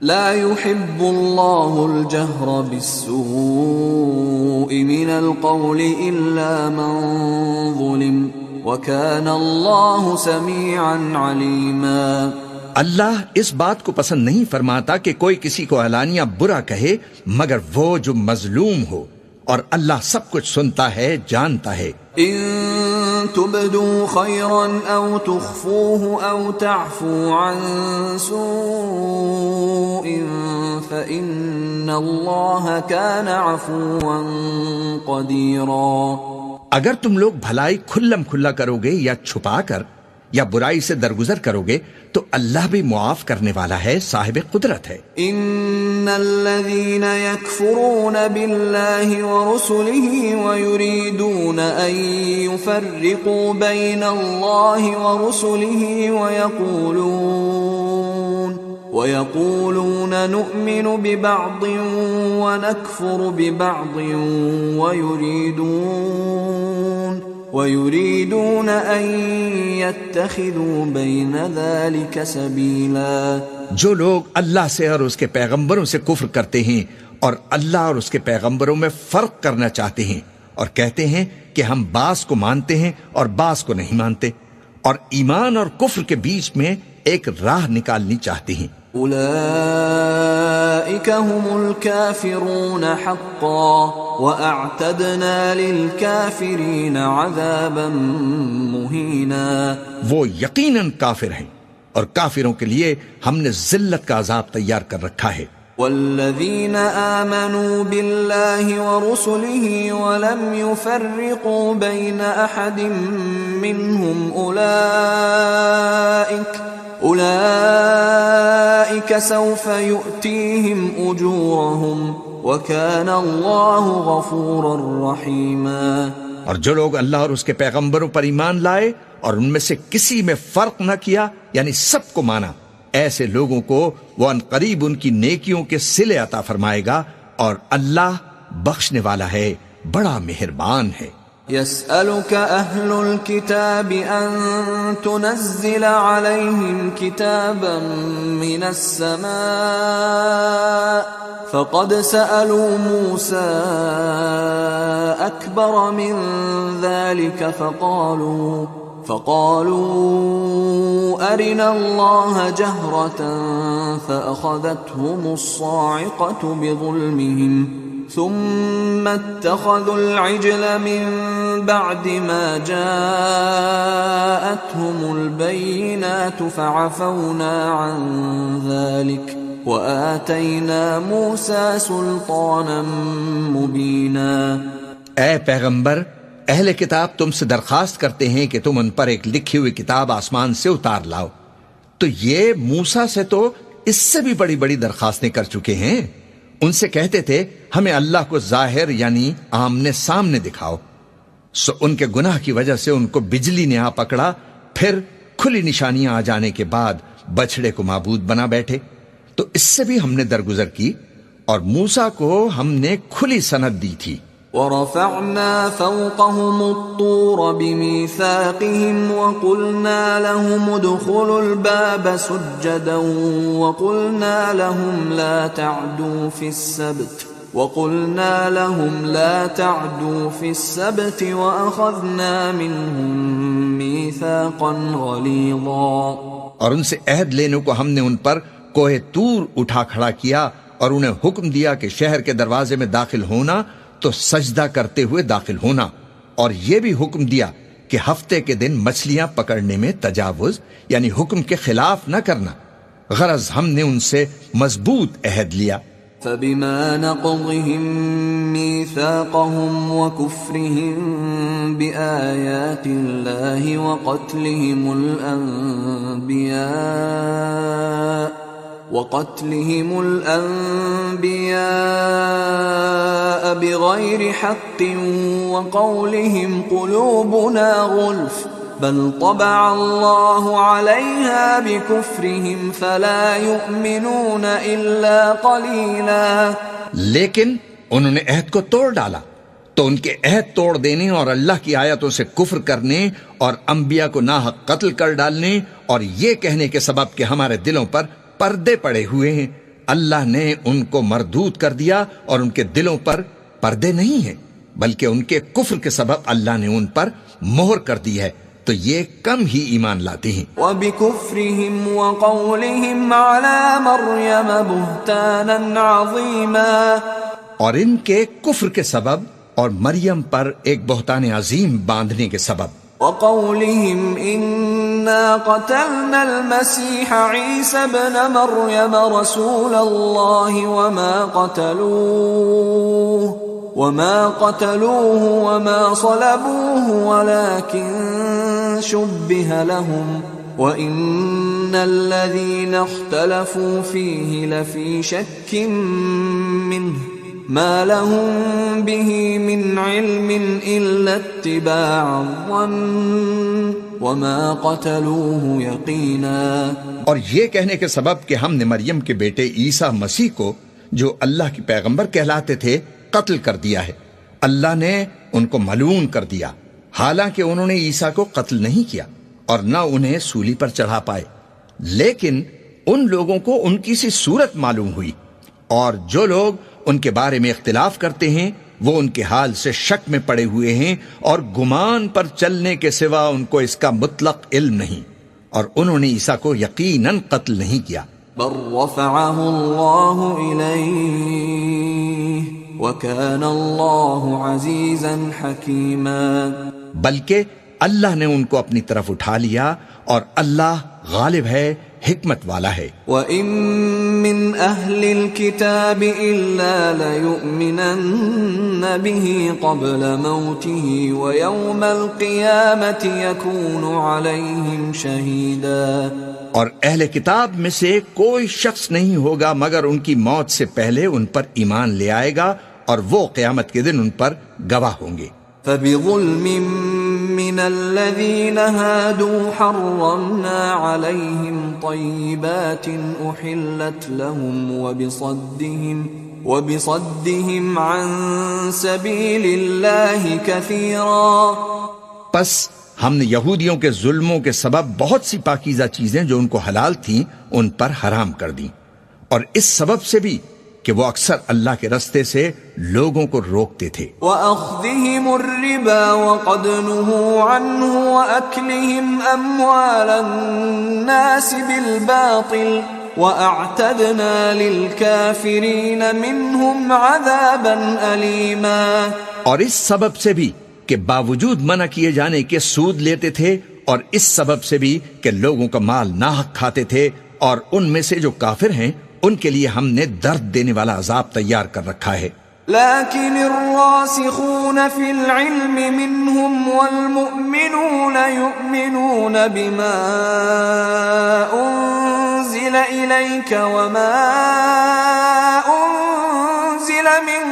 لا يحب الله الجهر بالسوء من القول إلا من ظلم وكان الله سميعا عليما۔ اللہ اس بات کو پسند نہیں فرماتا کہ کوئی کسی کو علانیہ برا کہے مگر وہ جو مظلوم ہو، اور اللہ سب کچھ سنتا ہے، جانتا ہے۔ ان تبدوا خيرا او تخفوه او تعفو عن سوء فإن الله كان عفوا قديرا۔ اگر تم لوگ بھلائی کھلم کھلا کرو گے یا چھپا کر یا برائی سے درگزر کرو گے تو اللہ بھی معاف کرنے والا ہے، صاحب قدرت ہے۔ ان الذين يكفرون بالله ورسله ويريدون ان يفرقوا بين الله ورسله ويقولون نؤمن ببعض ونكفر ببعض ويريدون ان يتخذوا بين ذلك سبيلا۔ جو لوگ اللہ سے اور اس کے پیغمبروں سے کفر کرتے ہیں اور اللہ اور اس کے پیغمبروں میں فرق کرنا چاہتے ہیں اور کہتے ہیں کہ ہم بعض کو مانتے ہیں اور بعض کو نہیں مانتے، اور ایمان اور کفر کے بیچ میں ایک راہ نکالنی چاہتے ہیں، اولئک هم الكافرون حقا واعتدنا للكافرین عذابا مہینا۔ وہ یقیناً کافر ہیں اور کافروں کے لیے ہم نے ذلت کا عذاب تیار کر رکھا ہے۔ والذین آمنوا باللہ ورسلہ ولم يفرقوا بین احد منہم اولئک سوف یؤتیہم اجورہم وکان اللہ غفورا رحیما۔ اور جو لوگ اللہ اور اس کے پیغمبروں پر ایمان لائے اور ان میں سے کسی میں فرق نہ کیا، یعنی سب کو مانا، ایسے لوگوں کو وہ ان قریب ان کی نیکیوں کے صلے عطا فرمائے گا، اور اللہ بخشنے والا ہے، بڑا مہربان ہے۔ يسألك أهل الكتاب أن تنزل عليهم كتابا من السماء فقد سألوا موسى أكبر من ذلك فقالوا أرنا الله جهرة فأخذتهم الصاعقة بظلمهم ثم اتخذوا العجل من بعد ما جاءتهم البينات فعفونا عن ذلك وآتينا موسى سلطانا مبينا۔ اے پیغمبر، اہل کتاب تم سے درخواست کرتے ہیں کہ تم ان پر ایک لکھی ہوئی کتاب آسمان سے اتار لاؤ، تو یہ موسیٰ سے تو اس سے بھی بڑی بڑی درخواستیں کر چکے ہیں۔ ان سے کہتے تھے ہمیں اللہ کو ظاہر یعنی آمنے سامنے دکھاؤ، سو ان کے گناہ کی وجہ سے ان کو بجلی نے آ پکڑا، پھر کھلی نشانیاں آ جانے کے بعد بچڑے کو معبود بنا بیٹھے، تو اس سے بھی ہم نے درگزر کی، اور موسیٰ کو ہم نے کھلی سند دی تھی۔ ورفعنا فوقهم الطور بميثاقهم وقلنا لهم ادخلوا الباب سجدا وقلنا لهم لا تعدوا في السبت وأخذنا منهم ميثاقا غليظا۔ اور ان سے عہد لینے کو ہم نے ان پر کوہ طور اٹھا کھڑا کیا اور انہیں حکم دیا کہ شہر کے دروازے میں داخل ہونا تو سجدہ کرتے ہوئے داخل ہونا، اور یہ بھی حکم دیا کہ ہفتے کے دن مچھلیاں پکڑنے میں تجاوز یعنی حکم کے خلاف نہ کرنا، غرض ہم نے ان سے مضبوط عہد لیا۔ فبما نقضهم ميثاقهم وكفرهم بآيات الله وقتلهم الأنبياء بغير حق وقولهم قلوبنا غلف بل طبع الله عليها بكفرهم فلا يؤمنون إلا قليلا۔ لیکن انہوں نے عہد کو توڑ ڈالا، تو ان کے عہد توڑ دینے اور اللہ کی آیتوں سے کفر کرنے اور انبیاء کو ناحق قتل کر ڈالنے اور یہ کہنے کے سبب کہ ہمارے دلوں پر پردے پڑے ہوئے ہیں، اللہ نے ان کو مردود کر دیا اور ان کے دلوں پر پردے نہیں ہیں، بلکہ ان کے کفر کے سبب اللہ نے ان پر مہر کر دی ہے، تو یہ کم ہی ایمان لاتے ہیں۔ وَبِكُفْرِهِمْ وَقَوْلِهِمْ عَلَى مَرْيَمَ بُهْتَانًا عَظِيمًا، اور ان کے کفر کے سبب اور مریم پر ایک بہتان عظیم باندھنے کے سبب، وَقَوْلِهِمْ إِنَّا قَتَلْنَا الْمَسِيحَ عِيسَى ابْنَ مَرْيَمَ رَسُولَ اللَّهِ وَمَا قَتَلُوهُ وَمَا صَلَبُوهُ وَلَكِنْ شُبِّهَ لَهُمْ وَإِنَّ الَّذِينَ اخْتَلَفُوا فِيهِ لَفِي شَكٍّ مِّنْهُ ما لهم به من علم إلا اتباع الظن وما قتلوه يقينا، اور یہ کہنے کے سبب کہ ہم نے مریم کے بیٹے عیسیٰ مسیح کو جو اللہ کے پیغمبر کہلاتے تھے قتل کر دیا ہے، اللہ نے ان کو ملعون کر دیا، حالانکہ انہوں نے عیسیٰ کو قتل نہیں کیا اور نہ انہیں سولی پر چڑھا پائے، لیکن ان لوگوں کو ان کی سی صورت معلوم ہوئی، اور جو لوگ ان کے بارے میں اختلاف کرتے ہیں وہ ان کے حال سے شک میں پڑے ہوئے ہیں، اور گمان پر چلنے کے سوا ان کو اس کا مطلق علم نہیں، اور انہوں نے عیسیٰ کو یقیناً قتل نہیں کیا۔ بل رفعه الله إليه وكان الله عزيزا حكيما، بلکہ اللہ نے ان کو اپنی طرف اٹھا لیا اور اللہ غالب ہے، حکمت والا ہے۔ وَإِن مِّنْ أَهْلِ الْكِتَابِ إِلَّا لَيُؤْمِنَنَّ بِهِ قَبْلَ مَوْتِهِ وَيَوْمَ الْقِيَامَةِ يَكُونُ عَلَيْهِمْ شَهِيدًا، اور اہل کتاب میں سے کوئی شخص نہیں ہوگا مگر ان کی موت سے پہلے ان پر ایمان لے آئے گا، اور وہ قیامت کے دن ان پر گواہ ہوں گے۔ فَبِظُلْمٍ مِّنَ الَّذِينَ هَادُوا حَرَّمْنَا عَلَيْهِمْ طَيِّبَاتٍ أُحِلَّتْ لَهُمْ وَبِصَدِّهِمْ عَن سَبِيلِ اللَّهِ كَثِيرًا، پس ہم نے یہودیوں کے ظلموں کے سبب بہت سی پاکیزہ چیزیں جو ان کو حلال تھیں ان پر حرام کر دیں، اور اس سبب سے بھی کہ وہ اکثر اللہ کے رستے سے لوگوں کو روکتے تھے۔ وَأَخْذِهِمُ الرِّبَا وَقَدْ نُهُوا عَنْهُ وَأَكْلِهِمْ أَمْوَالَ النَّاسِ بِالْبَاطِلِ وَأَعْتَدْنَا لِلْكَافِرِينَ مِنْهُمْ عَذَابًا أَلِيمًا، اور اس سبب سے بھی کہ باوجود منع کیے جانے کے سود لیتے تھے، اور اس سبب سے بھی کہ لوگوں کا مال ناحق کھاتے تھے، اور ان میں سے جو کافر ہیں ان کے لیے ہم نے درد دینے والا عذاب تیار کر رکھا ہے۔ لكن الراسخون في العلم منهم والمؤمنون يؤمنون بما أنزل إليك وما أنزل من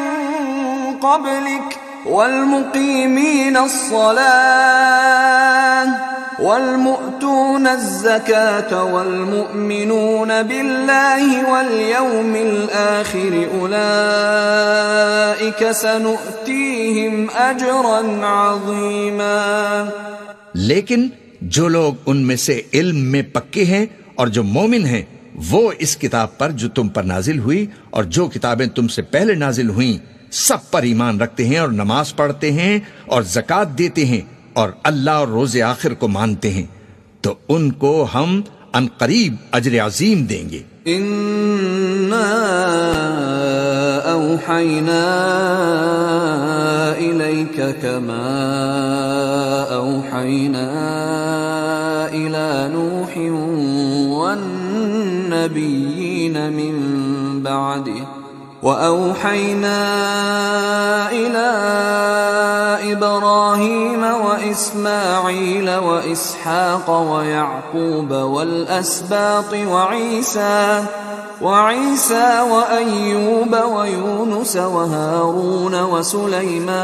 قبلك والمقيمين الصلاة والمؤتون الزكاة والمؤمنون بالله واليوم الآخر أولئك سنؤتيهم أجرا عظيما، لیکن جو لوگ ان میں سے علم میں پکے ہیں اور جو مومن ہیں وہ اس کتاب پر جو تم پر نازل ہوئی اور جو کتابیں تم سے پہلے نازل ہوئیں سب پر ایمان رکھتے ہیں اور نماز پڑھتے ہیں اور زکوٰۃ دیتے ہیں اور اللہ اور روز آخر کو مانتے ہیں، تو ان کو ہم ان قریب اجر عظیم دیں گے۔ إِنَّا أَوْحَيْنَا إِلَيْكَ كَمَا أَوْحَيْنَا إِلَى نُوحٍ وَالنَّبِيِّينَ مِن بَعْدِهِ وَأَوْحَيْنَا إِلَى إِبْرَاهِيمَ وَإِسْمَاعِيلَ وَإِسْحَاقَ وَيَعْقُوبَ وَالْأَسْبَاطِ وَعِيسَى وَأَيُّوبَ وَيُونُسَ وَهَارُونَ وَسُلَيْمَانَ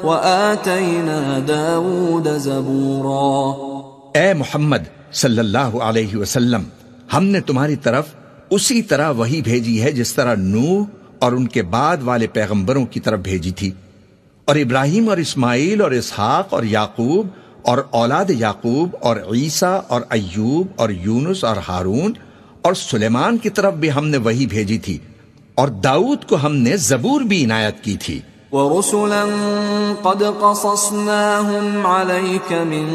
وَآتَيْنَا دَاوُودَ زَبُورًا۔ اے محمد صلی اللہ علیہ وسلم، ہم نے تمہاری طرف اسی طرح وحی بھیجی ہے جس طرح نوح اور ان کے بعد والے پیغمبروں کی طرف بھیجی تھی، اور ابراہیم اور اسماعیل اور اسحاق اور یعقوب اور اولاد یعقوب اور عیسیٰ اور ایوب اور یونس اور ہارون اور سلیمان کی طرف بھی ہم نے وحی بھیجی تھی، اور داؤد کو ہم نے زبور بھی عنایت کی تھی۔ ورسلا قد قصصناهم عليك من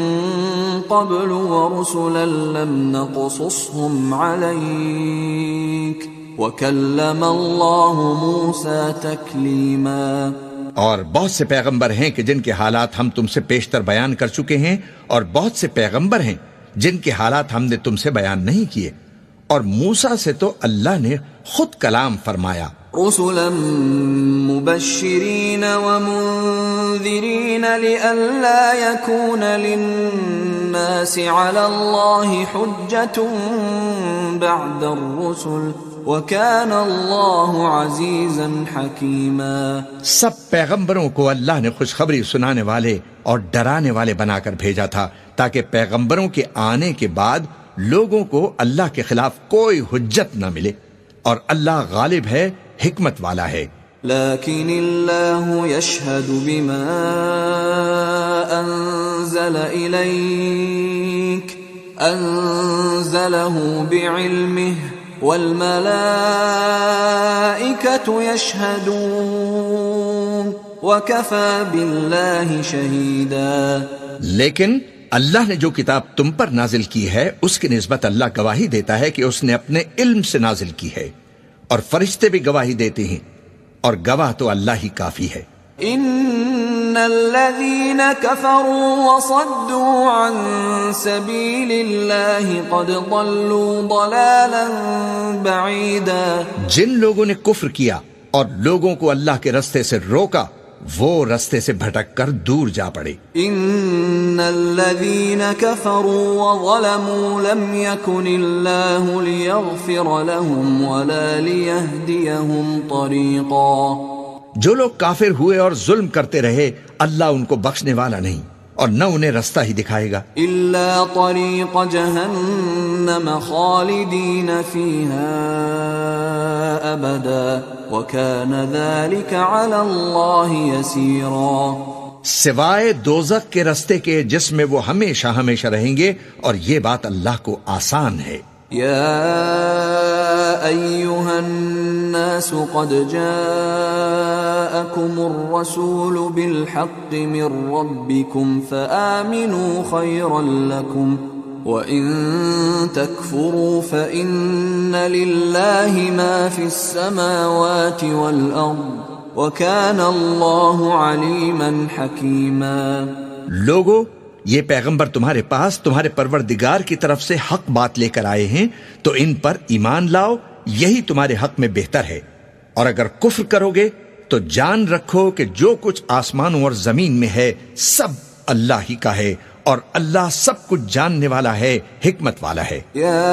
قبل ورسلا لم نقصصهم عليك وكلم الله موسى تكليما۔ اور بہت سے پیغمبر ہیں کہ جن کے حالات ہم تم سے پیشتر بیان کر چکے ہیں، اور بہت سے پیغمبر ہیں جن کے حالات ہم نے تم سے بیان نہیں کیے، اور موسیٰ سے تو اللہ نے خود کلام فرمایا۔ رسلا مبشرین ومنذرین لئلا یکون للناس علی اللہ حجة بعد الرسل وَكَانَ اللَّهُ عَزِيزًا حَكِيمًا۔ سب پیغمبروں کو اللہ نے خوشخبری سنانے والے اور ڈرانے والے بنا کر بھیجا تھا، تاکہ پیغمبروں کے آنے کے بعد لوگوں کو اللہ کے خلاف کوئی حجت نہ ملے، اور اللہ غالب ہے، حکمت والا ہے۔ لیکن اللہ یشہد بما انزل الیک انزلہ بعلمہ والملائکۃ یشہدون وکفی باللہ شہیدا۔ لیکن اللہ نے جو کتاب تم پر نازل کی ہے اس کی نسبت اللہ گواہی دیتا ہے کہ اس نے اپنے علم سے نازل کی ہے، اور فرشتے بھی گواہی دیتے ہیں، اور گواہ تو اللہ ہی کافی ہے۔ ان الذين كفروا وصدوا عن سبيل الله قد ضلوا ضلالا بعيدا۔ جن لوگوں نے کفر کیا اور لوگوں کو اللہ کے رستے سے روکا، وہ رستے سے بھٹک کر دور جا پڑے۔ ان الذين كفروا وظلموا لم يكن الله ليغفر لهم ولا ليهديهم طريقا۔ جو لوگ کافر ہوئے اور ظلم کرتے رہے، اللہ ان کو بخشنے والا نہیں اور نہ انہیں رستہ ہی دکھائے گا۔ الا طريق جهنم خالدين فيها ابدا وكان ذلك على الله يسيرا۔ سوائے دوزخ کے رستے کے جس میں وہ ہمیشہ ہمیشہ رہیں گے، اور یہ بات اللہ کو آسان ہے۔ یا ایھا الناس قد جاءکم الرسول بالحق من ربکم فآمنوا خیرا لکم وَإِن تَكْفُرُوا فَإِنَّ لِلَّهِ مَا فِي السَّمَاوَاتِ وَالْأَرْضِ وَكَانَ اللَّهُ عَلِيمًا حَكِيمًا۔ لوگو، یہ پیغمبر تمہارے پاس تمہارے پروردگار کی طرف سے حق بات لے کر آئے ہیں، تو ان پر ایمان لاؤ، یہی تمہارے حق میں بہتر ہے، اور اگر کفر کرو گے تو جان رکھو کہ جو کچھ آسمانوں اور زمین میں ہے سب اللہ ہی کا ہے، اور اللہ سب کچھ جاننے والا ہے، حکمت والا ہے۔ یا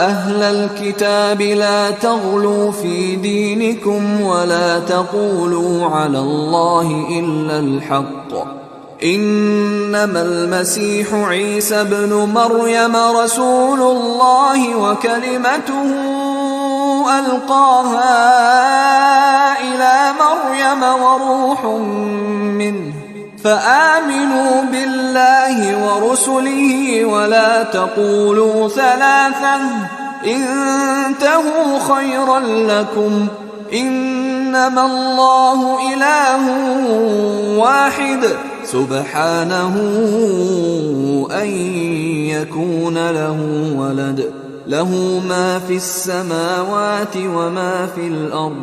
اہل الکتاب لا تغلوا فی دینکم ولا تقولوا علی اللہ الا الحق انما المسیح عیسی ابن مریم رسول اللہ وکلمته القاها الى مریم وروح منه فآمنوا بالله ورسله ولا تقولوا ثلاثة انتهوا خيرا لكم انما الله إله واحد سبحانه أن يكون له ولد له ما في السماوات وما في الأرض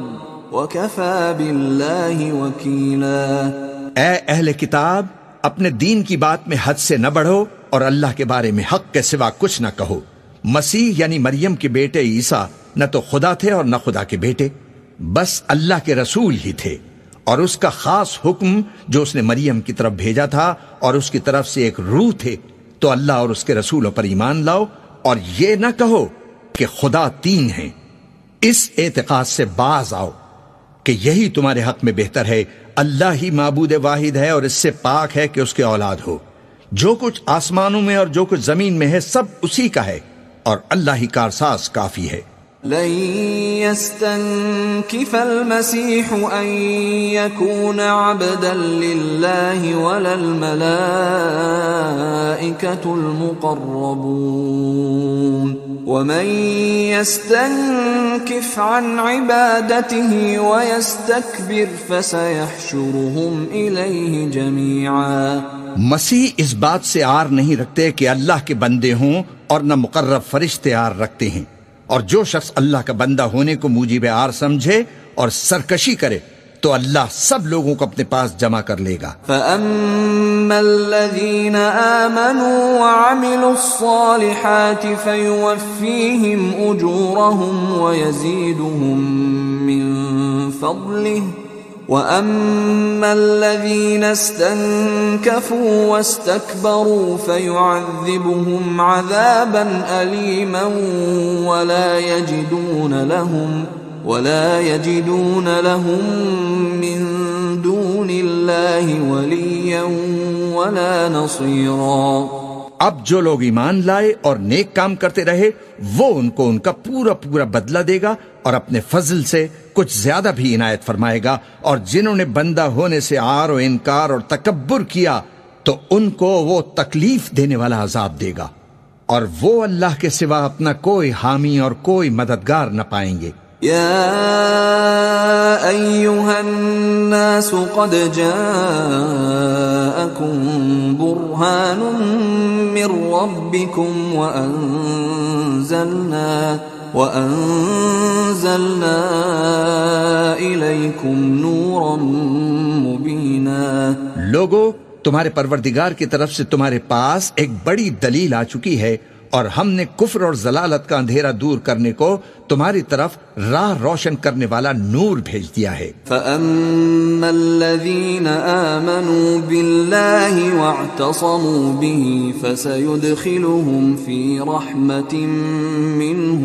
وكفى بالله وكيلا۔ اے اہل کتاب، اپنے دین کی بات میں حد سے نہ بڑھو، اور اللہ کے بارے میں حق کے سوا کچھ نہ کہو۔ مسیح یعنی مریم کے بیٹے عیسیٰ نہ تو خدا تھے اور نہ خدا کے بیٹے، بس اللہ کے رسول ہی تھے، اور اس کا خاص حکم جو اس نے مریم کی طرف بھیجا تھا اور اس کی طرف سے ایک روح تھے، تو اللہ اور اس کے رسولوں پر ایمان لاؤ، اور یہ نہ کہو کہ خدا تین ہیں۔ اس اعتقاد سے باز آؤ کہ یہی تمہارے حق میں بہتر ہے، اللہ ہی معبود واحد ہے اور اس سے پاک ہے کہ اس کے اولاد ہو۔ جو کچھ آسمانوں میں اور جو کچھ زمین میں ہے سب اسی کا ہے، اور اللہ ہی کارساز کافی ہے۔ لن يستنكف المسيح أن يكون عبدا لله ولا الملائكة المقربون ومن يستنكف عن عبادته ويستكبر فسيحشرهم إليه جميعا. مسیح اس بات سے عار نہیں رکھتے کہ اللہ کے بندے ہوں اور نہ مقرب فرشتے عار رکھتے ہیں، اور جو شخص اللہ کا بندہ ہونے کو موجب عار سمجھے اور سرکشی کرے تو اللہ سب لوگوں کو اپنے پاس جمع کر لے گا. فَأَمَّا الَّذِينَ آمَنُوا وَعَمِلُوا الصَّالِحَاتِ فَيُوَفِّيهِمْ أُجُورَهُمْ وَيَزِيدُهُمْ مِنْ فَضْلِهِ وَأَمَّا الَّذِينَ اسْتَنكَفُوا وَاسْتَكْبَرُوا فَيُعَذِّبُهُمْ عَذَابًا أَلِيمًا ولا يجدون لهم من دون الله وليا ولا نصيرا. اب جو لوگ ایمان لائے اور نیک کام کرتے رہے وہ ان کو ان کا پورا پورا بدلہ دے گا اور اپنے فضل سے کچھ زیادہ بھی عنایت فرمائے گا، اور جنہوں نے بندہ ہونے سے عار و انکار اور تکبر کیا تو ان کو وہ تکلیف دینے والا عذاب دے گا، اور وہ اللہ کے سوا اپنا کوئی حامی اور کوئی مددگار نہ پائیں گے. يا أيها الناس قد جاءكم برهان من ربكم وأنزلنا إليكم نورا مبينا. لوگو، تمہارے پروردگار کی طرف سے تمہارے پاس ایک بڑی دلیل آ چکی ہے، اور ہم نے کفر اور ضلالت کا اندھیرا دور کرنے کو تمہاری طرف راہ روشن کرنے والا نور بھیج دیا ہے. فَأَمَّا الَّذِينَ آمَنُوا بِاللَّهِ وَاعْتَصَمُوا بِهِ فَسَيُدْخِلُهُمْ فِي رَحْمَةٍ مِّنْهُ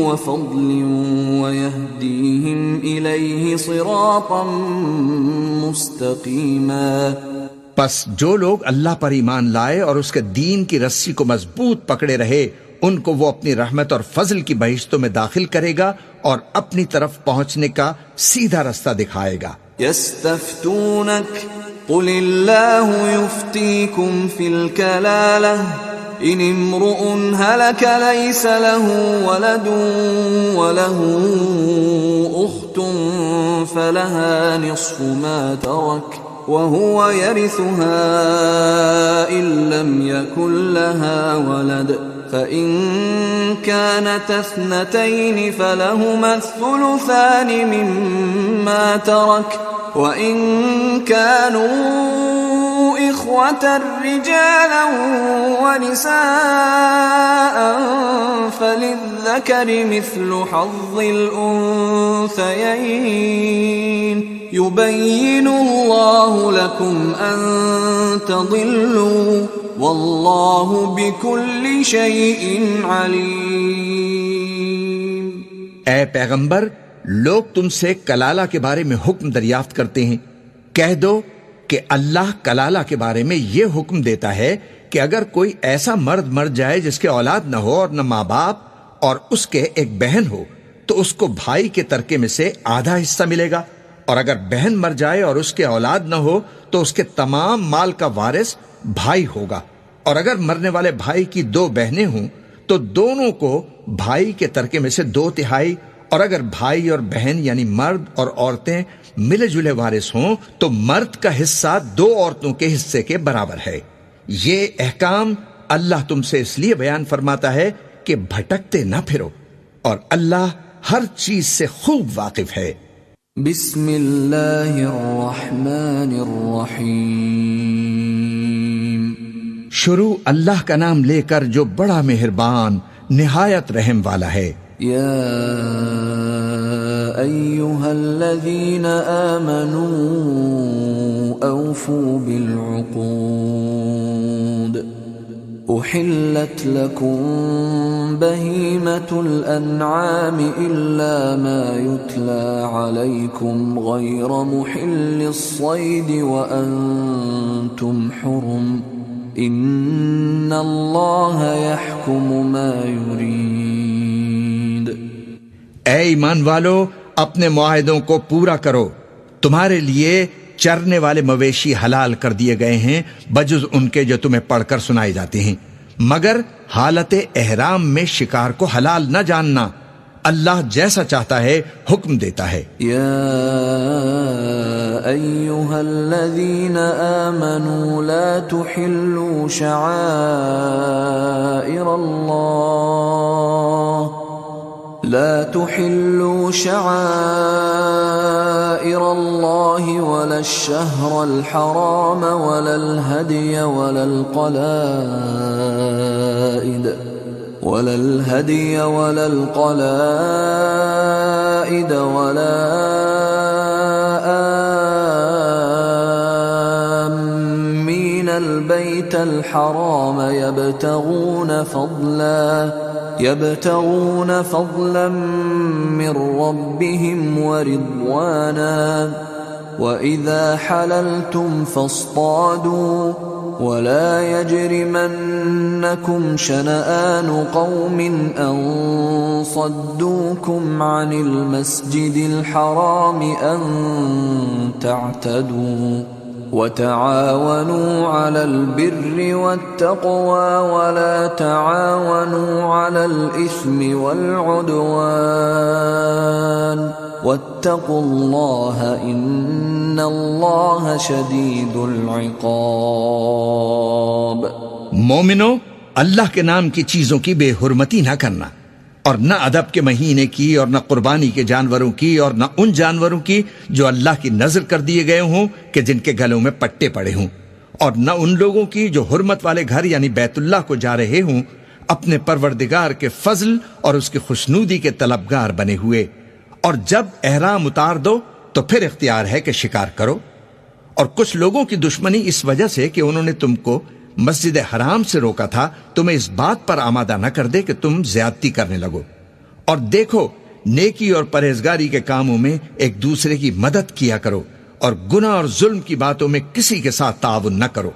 وَفَضْلٍ وَيَهْدِيهِمْ إِلَيْهِ صِرَاطًا مُسْتَقِيمًا. پس جو لوگ اللہ پر ایمان لائے اور اس کے دین کی رسی کو مضبوط پکڑے رہے ان کو وہ اپنی رحمت اور فضل کی بہشتوں میں داخل کرے گا اور اپنی طرف پہنچنے کا سیدھا رستہ دکھائے گا. يَسْتَفْتُونَكَ قُلِ اللَّهُ يُفْتِيكُمْ فِي الْكَلَالَةِ إِنِ امْرُؤٌ هَلَكَ لَيْسَ لَهُ وَلَدٌ وَلَهُ أُخْتٌ فَلَهَا نِصْفُ مَا تَرَكَ وَهُوَ يَرِثُهَا إِن لَّمْ يَكُن لَّهَا وَلَدٌ فَإِن كَانَتَا اثْنَتَيْنِ فَلَهُمَا الثُّلُثَانِ مِمَّا تَرَكَ وَإِن كَانُوا إِخْوَةً رِجَالًا وَنِسَاءً فَلِلذَّكَرِ مِثْلُ حَظِّ الْأُنثَيَيْنِ يُبَيِّنُ اللَّهُ لَكُمْ أَن تَضِلُّوا وَاللَّهُ بِكُلِّ شَيْءٍ عَلِيمٌ. اے پیغمبر، لوگ تم سے کلالہ کے بارے میں حکم دریافت کرتے ہیں. کہہ دو کہ اللہ کلالہ کے بارے میں یہ حکم دیتا ہے کہ اگر کوئی ایسا مرد مر جائے جس کے اولاد نہ ہو اور نہ ماں باپ اور اس کے ایک بہن ہو تو اس کو بھائی کے ترکے میں سے آدھا حصہ ملے گا، اور اگر بہن مر جائے اور اس کے اولاد نہ ہو تو اس کے تمام مال کا وارث بھائی ہوگا، اور اگر مرنے والے بھائی کی 2 بہنیں ہوں تو دونوں کو بھائی کے ترکے میں سے 2/3، اور اگر بھائی اور بہن یعنی مرد اور عورتیں ملے جلے وارث ہوں تو مرد کا حصہ 2 عورتوں کے حصے کے برابر ہے. یہ احکام اللہ تم سے اس لیے بیان فرماتا ہے کہ بھٹکتے نہ پھرو، اور اللہ ہر چیز سے خوب واقف ہے. بسم اللہ الرحمن الرحیم. شروع اللہ کا نام لے کر جو بڑا مہربان نہایت رحم والا ہے. یا ایہا الذین آمنوا اوفوا بالعقود احلت لکم بہیمۃ الانعام الا ما یتلی علیکم غیر محل الصید وانتم حرم ان اللہ یحکم ما یرید. اے ایمان والو، اپنے معاہدوں کو پورا کرو. تمہارے لیے چرنے والے مویشی حلال کر دیے گئے ہیں بجز ان کے جو تمہیں پڑھ کر سنائے جاتے ہیں، مگر حالت احرام میں شکار کو حلال نہ جاننا۔ اللہ جیسا چاہتا ہے حکم دیتا ہے۔ یا ایھا الذین آمنوا لا تحلوا شعائر الله ولا الشهر الحرام ولا الهدي ولا القلائد ولا آمين البيت الحرام يبتغون فضلا من ربهم ورضوانا وإذا حللتم فاصطادوا ولا يجرمنكم شنآن قوم أن صدوكم عن المسجد الحرام أن تعتدوا وتعاونوا على البر والتقوى ولا تعاونوا على الإثم والعدوان واتقوا الله إن الله شديد العقاب۔ مومنو، اللہ کے نام کی چیزوں کی بے حرمتی نہ کرنا، اور نہ ادب کے مہینے کی، اور نہ قربانی کے جانوروں کی، اور نہ ان جانوروں کی جو اللہ کی نذر کر دیے گئے ہوں کہ جن کے گلوں میں پٹے پڑے ہوں، اور نہ ان لوگوں کی جو حرمت والے گھر یعنی بیت اللہ کو جا رہے ہوں اپنے پروردگار کے فضل اور اس کی خوشنودی کے طلبگار بنے ہوئے۔ اور جب احرام اتار دو تو پھر اختیار ہے کہ شکار کرو۔ اور کچھ لوگوں کی دشمنی اس وجہ سے کہ انہوں نے تم کو مسجد حرام سے روکا تھا، تمہیں اس بات پر آمادہ نہ کر دے کہ تم زیادتی کرنے لگو۔ اور دیکھو، نیکی اور پرہیزگاری کے کاموں میں ایک دوسرے کی مدد کیا کرو، اور گناہ اور ظلم کی باتوں میں کسی کے ساتھ تعاون نہ کرو،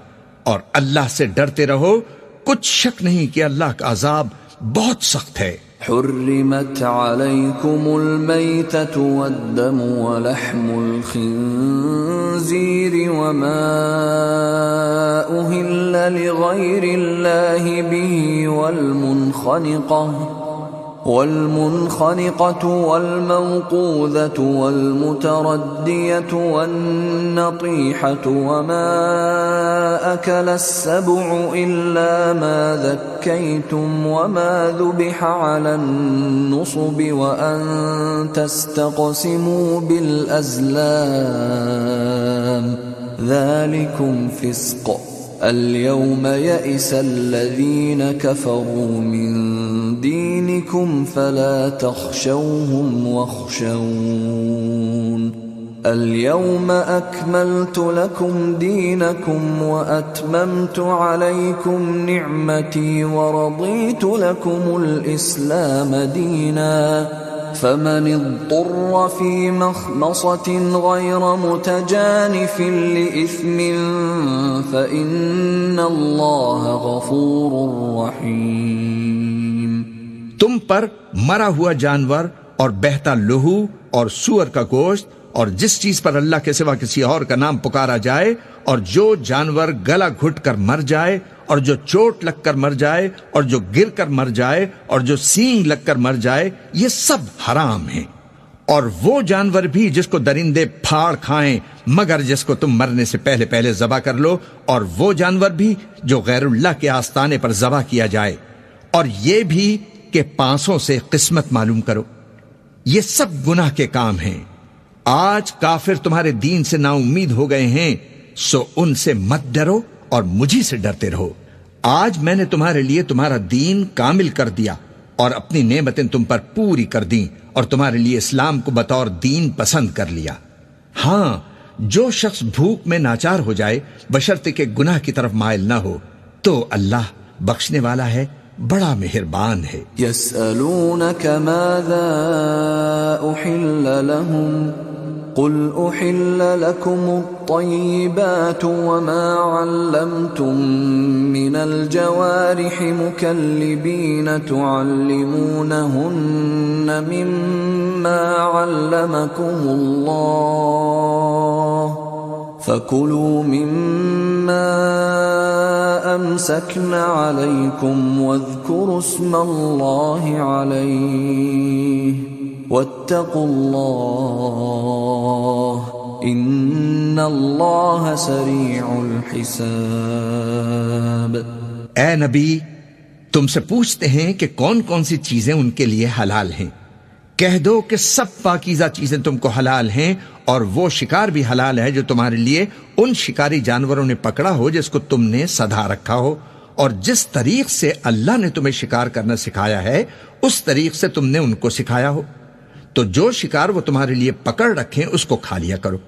اور اللہ سے ڈرتے رہو، کچھ شک نہیں کہ اللہ کا عذاب بہت سخت ہے۔ حرمت عليكم الميتة والدم ولحم الخنزير وما أهل لغير الله به والمنخنقة والموقوذة والمتردية والنطيحة وما أكل السبع إلا ما ذكيتم وما ذبح على النصب وأن تستقسموا بالأزلام ذلكم فسق اليوم يئس الذين كفروا من دينكم فلا تخشوهم واخشون اليوم أكملت لكم دينكم وأتممت عليكم نعمتي ورضيت لكم الإسلام دينا فمن اضطر في مخمصة غير متجانف لإثم فإن الله غفور رحيم۔ تم پر مرا ہوا جانور اور بہتا لہو اور سور کا گوشت اور جس چیز پر اللہ کے سوا کسی اور کا نام پکارا جائے، اور جو جانور گلا گھٹ کر مر جائے، اور جو چوٹ لگ کر مر جائے، اور جو گر کر مر جائے، اور جو سینگ لگ کر مر جائے، یہ سب حرام ہیں۔ اور وہ جانور بھی جس کو درندے پھاڑ کھائیں مگر جس کو تم مرنے سے پہلے پہلے ذبح کر لو، اور وہ جانور بھی جو غیر اللہ کے آستانے پر ذبح کیا جائے، اور یہ بھی کہ پانسوں سے قسمت معلوم کرو۔ یہ سب گناہ کے کام ہیں۔ آج کافر تمہارے دین سے نا امید ہو گئے ہیں، سو ان سے مت ڈرو اور مجھی سے ڈرتے رہو۔ آج میں نے تمہارے لیے تمہارا دین کامل کر دیا اور اپنی نعمتیں تم پر پوری کر دیں، اور تمہارے لیے اسلام کو بطور دین پسند کر لیا۔ ہاں، جو شخص بھوک میں ناچار ہو جائے بشرطے کہ گناہ کی طرف مائل نہ ہو تو اللہ بخشنے والا ہے، بڑا مہربان ہے۔ يسألونك ماذا أحل لهم قل أحل لكم الطيبات وما علمتم من الجوارح مكلبين تعلمونهن مما علمكم الله فَكُلُوا مِمَّا أَمْسَكْنَ عَلَيْكُمْ وَاذْكُرُوا اسْمَ اللَّهِ عَلَيْهِ وَاتَّقُوا اللَّهَ إِنَّ اللَّهَ سَرِيعُ الْحِسَابِ۔ اے نبی، تم سے پوچھتے ہیں کہ کون کون سی چیزیں ان کے لیے حلال ہیں۔ کہہ دو کہ سب پاکیزہ چیزیں تم کو حلال ہیں، اور وہ شکار بھی حلال ہے جو تمہارے لیے ان شکاری جانوروں نے پکڑا ہو جس کو تم نے سدھا رکھا ہو، اور جس طریق سے اللہ نے تمہیں شکار کرنا سکھایا ہے اس طریق سے تم نے ان کو سکھایا ہو۔ تو جو شکار وہ تمہارے لیے پکڑ رکھیں اس کو کھا لیا کرو،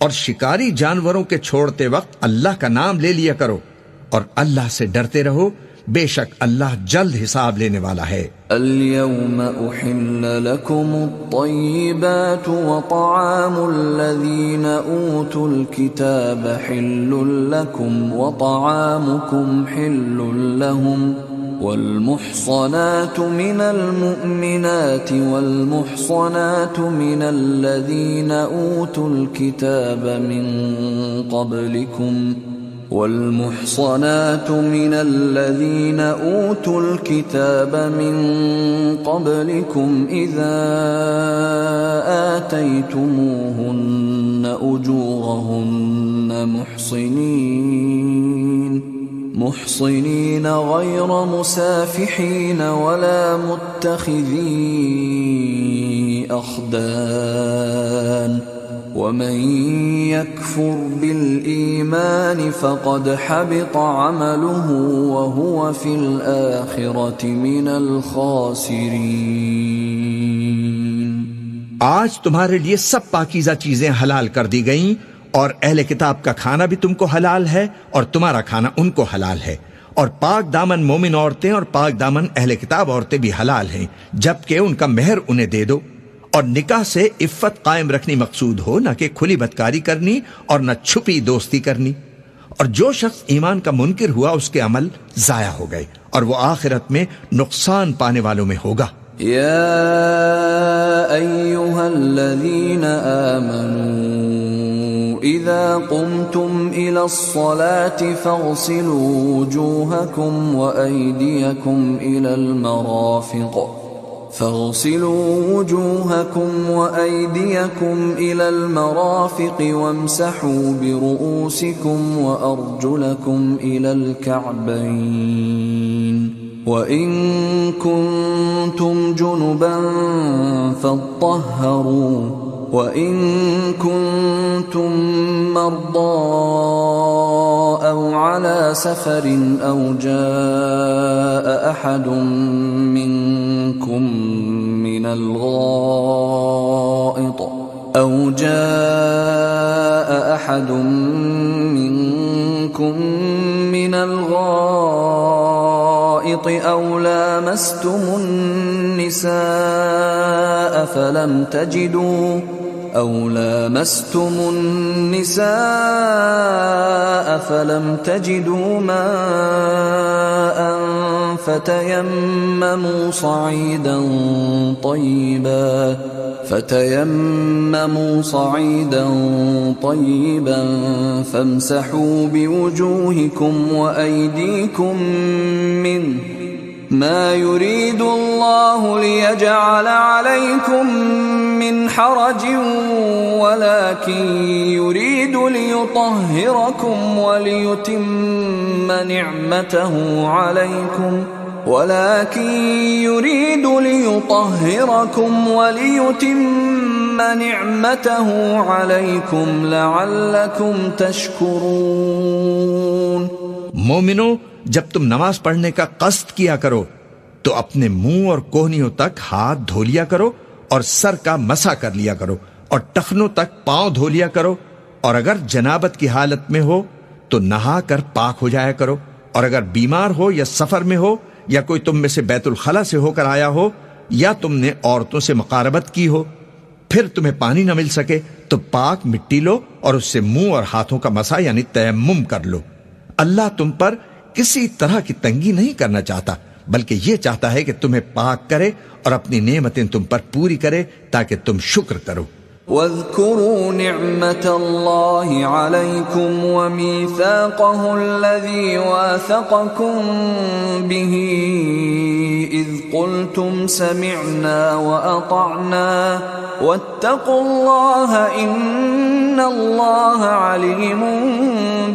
اور شکاری جانوروں کے چھوڑتے وقت اللہ کا نام لے لیا کرو، اور اللہ سے ڈرتے رہو، بے شک اللہ جلد حساب لینے والا ہے۔ اليوم أحل لكم الطيبات وطعام الذين أوتوا الكتاب حل لكم وطعامكم حل لهم والمحصنات من المؤمنات والمحصنات من الذين أوتوا الكتاب من قبلكم والمحصنات من الذين أوتوا الكتاب من قبلكم إذا آتيتموهن أجورهن محصنين غير مسافحين ولا متخذي أخدان ومن يكفر بالإيمان فقد حبط عمله وهو في الآخرة من الخاسرين۔ آج تمہارے لیے سب پاکیزہ چیزیں حلال کر دی گئیں، اور اہل کتاب کا کھانا بھی تم کو حلال ہے اور تمہارا کھانا ان کو حلال ہے، اور پاک دامن مومن عورتیں اور پاک دامن اہل کتاب عورتیں بھی حلال ہیں جبکہ ان کا مہر انہیں دے دو، اور نکاح سے عفت قائم رکھنی مقصود ہو، نہ کہ کھلی بدکاری کرنی اور نہ چھپی دوستی کرنی۔ اور جو شخص ایمان کا منکر ہوا اس کے عمل ضائع ہو گئے، اور وہ آخرت میں نقصان پانے والوں میں ہوگا۔ یا ایھا الذین آمنوا اذا قمتم الى الصلاة فاغسلوا وجوهکم وأیدیکم الى المرافق وامسحوا برؤوسكم وأرجلكم إلى الكعبين وإن كنتم جنبا فاطهروا وإن كنتم مرضى أو على سفر أو جاء أحد منكم من الغائط أو لامستم النساء فلم تجدوا ماء فتيمموا صعيدا طيبا فامسحوا بوجوهكم وأيديكم منه ما يريد الله ليجعل عليكم من حرج ولكن يريد ليطهركم وليتم نعمته عليكم لعلكم تشكرون۔ مومنو، جب تم نماز پڑھنے کا قصد کیا کرو تو اپنے منہ اور کوہنیوں تک ہاتھ دھو لیا کرو، اور سر کا مسح کر لیا کرو، اور ٹخنوں تک پاؤں دھو لیا کرو، اور اگر جنابت کی حالت میں ہو تو نہا کر پاک ہو جایا کرو، اور اگر بیمار ہو یا سفر میں ہو یا کوئی تم میں سے بیت الخلا سے ہو کر آیا ہو یا تم نے عورتوں سے مقاربت کی ہو، پھر تمہیں پانی نہ مل سکے تو پاک مٹی لو اور اس سے منہ اور ہاتھوں کا مسح یعنی تیمم کر لو۔ اللہ تم پر کسی طرح کی تنگی نہیں کرنا چاہتا، بلکہ یہ چاہتا ہے کہ تمہیں پاک کرے اور اپنی نعمتیں تم پر پوری کرے تاکہ تم شکر کرو۔ واذكروا نعمة الله عليكم وميثاقه الذي واثقكم به إذ قلتم سمعنا وأطعنا واتقوا الله إن الله عليم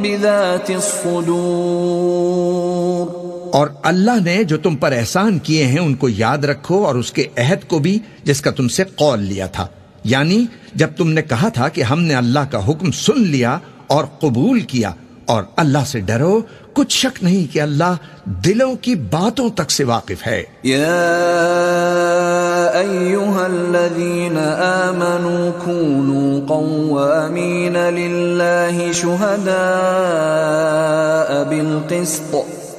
بذات الصدور. اور اللہ نے جو تم پر احسان کیے ہیں ان کو یاد رکھو اور اس کے عہد کو بھی جس کا تم سے قول لیا تھا، یعنی جب تم نے کہا تھا کہ ہم نے اللہ کا حکم سن لیا اور قبول کیا، اور اللہ سے ڈرو، کچھ شک نہیں کہ اللہ دلوں کی باتوں تک سے واقف ہے. یا ایھا الذین آمنوا کونوا قوامین للہ شہداء بالقسط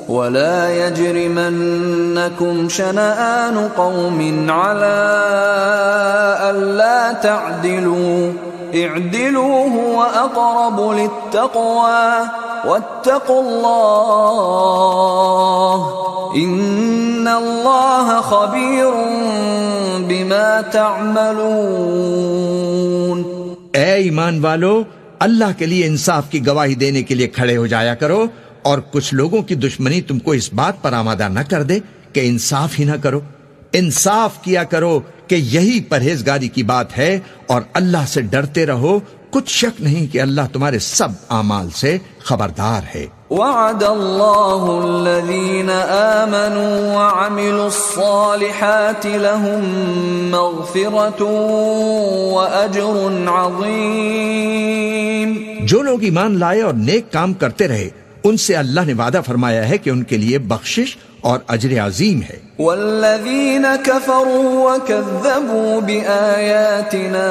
ولا يجرمنكم شنآن قوم على ألا تعدلوا اعدلوا هو أقرب للتقوى واتقوا الله إن الله خبير بما تعملون. اے ایمان والو، اللہ کے لیے انصاف کی گواہی دینے کے لیے کھڑے ہو جایا کرو، اور کچھ لوگوں کی دشمنی تم کو اس بات پر آمادہ نہ کر دے کہ انصاف ہی نہ کرو. انصاف کیا کرو کہ یہی پرہیزگاری کی بات ہے، اور اللہ سے ڈرتے رہو، کچھ شک نہیں کہ اللہ تمہارے سب اعمال سے خبردار ہے. وعد اللہ الذین آمنوا وعملوا الصالحات لهم مغفرۃ واجر عظیم. جو لوگ ایمان لائے اور نیک کام کرتے رہے، ان سے اللہ نے وعدہ فرمایا ہے کہ ان کے لیے بخشش اور اجر عظیم ہے. والذین کفروا وکذبوا بآیاتنا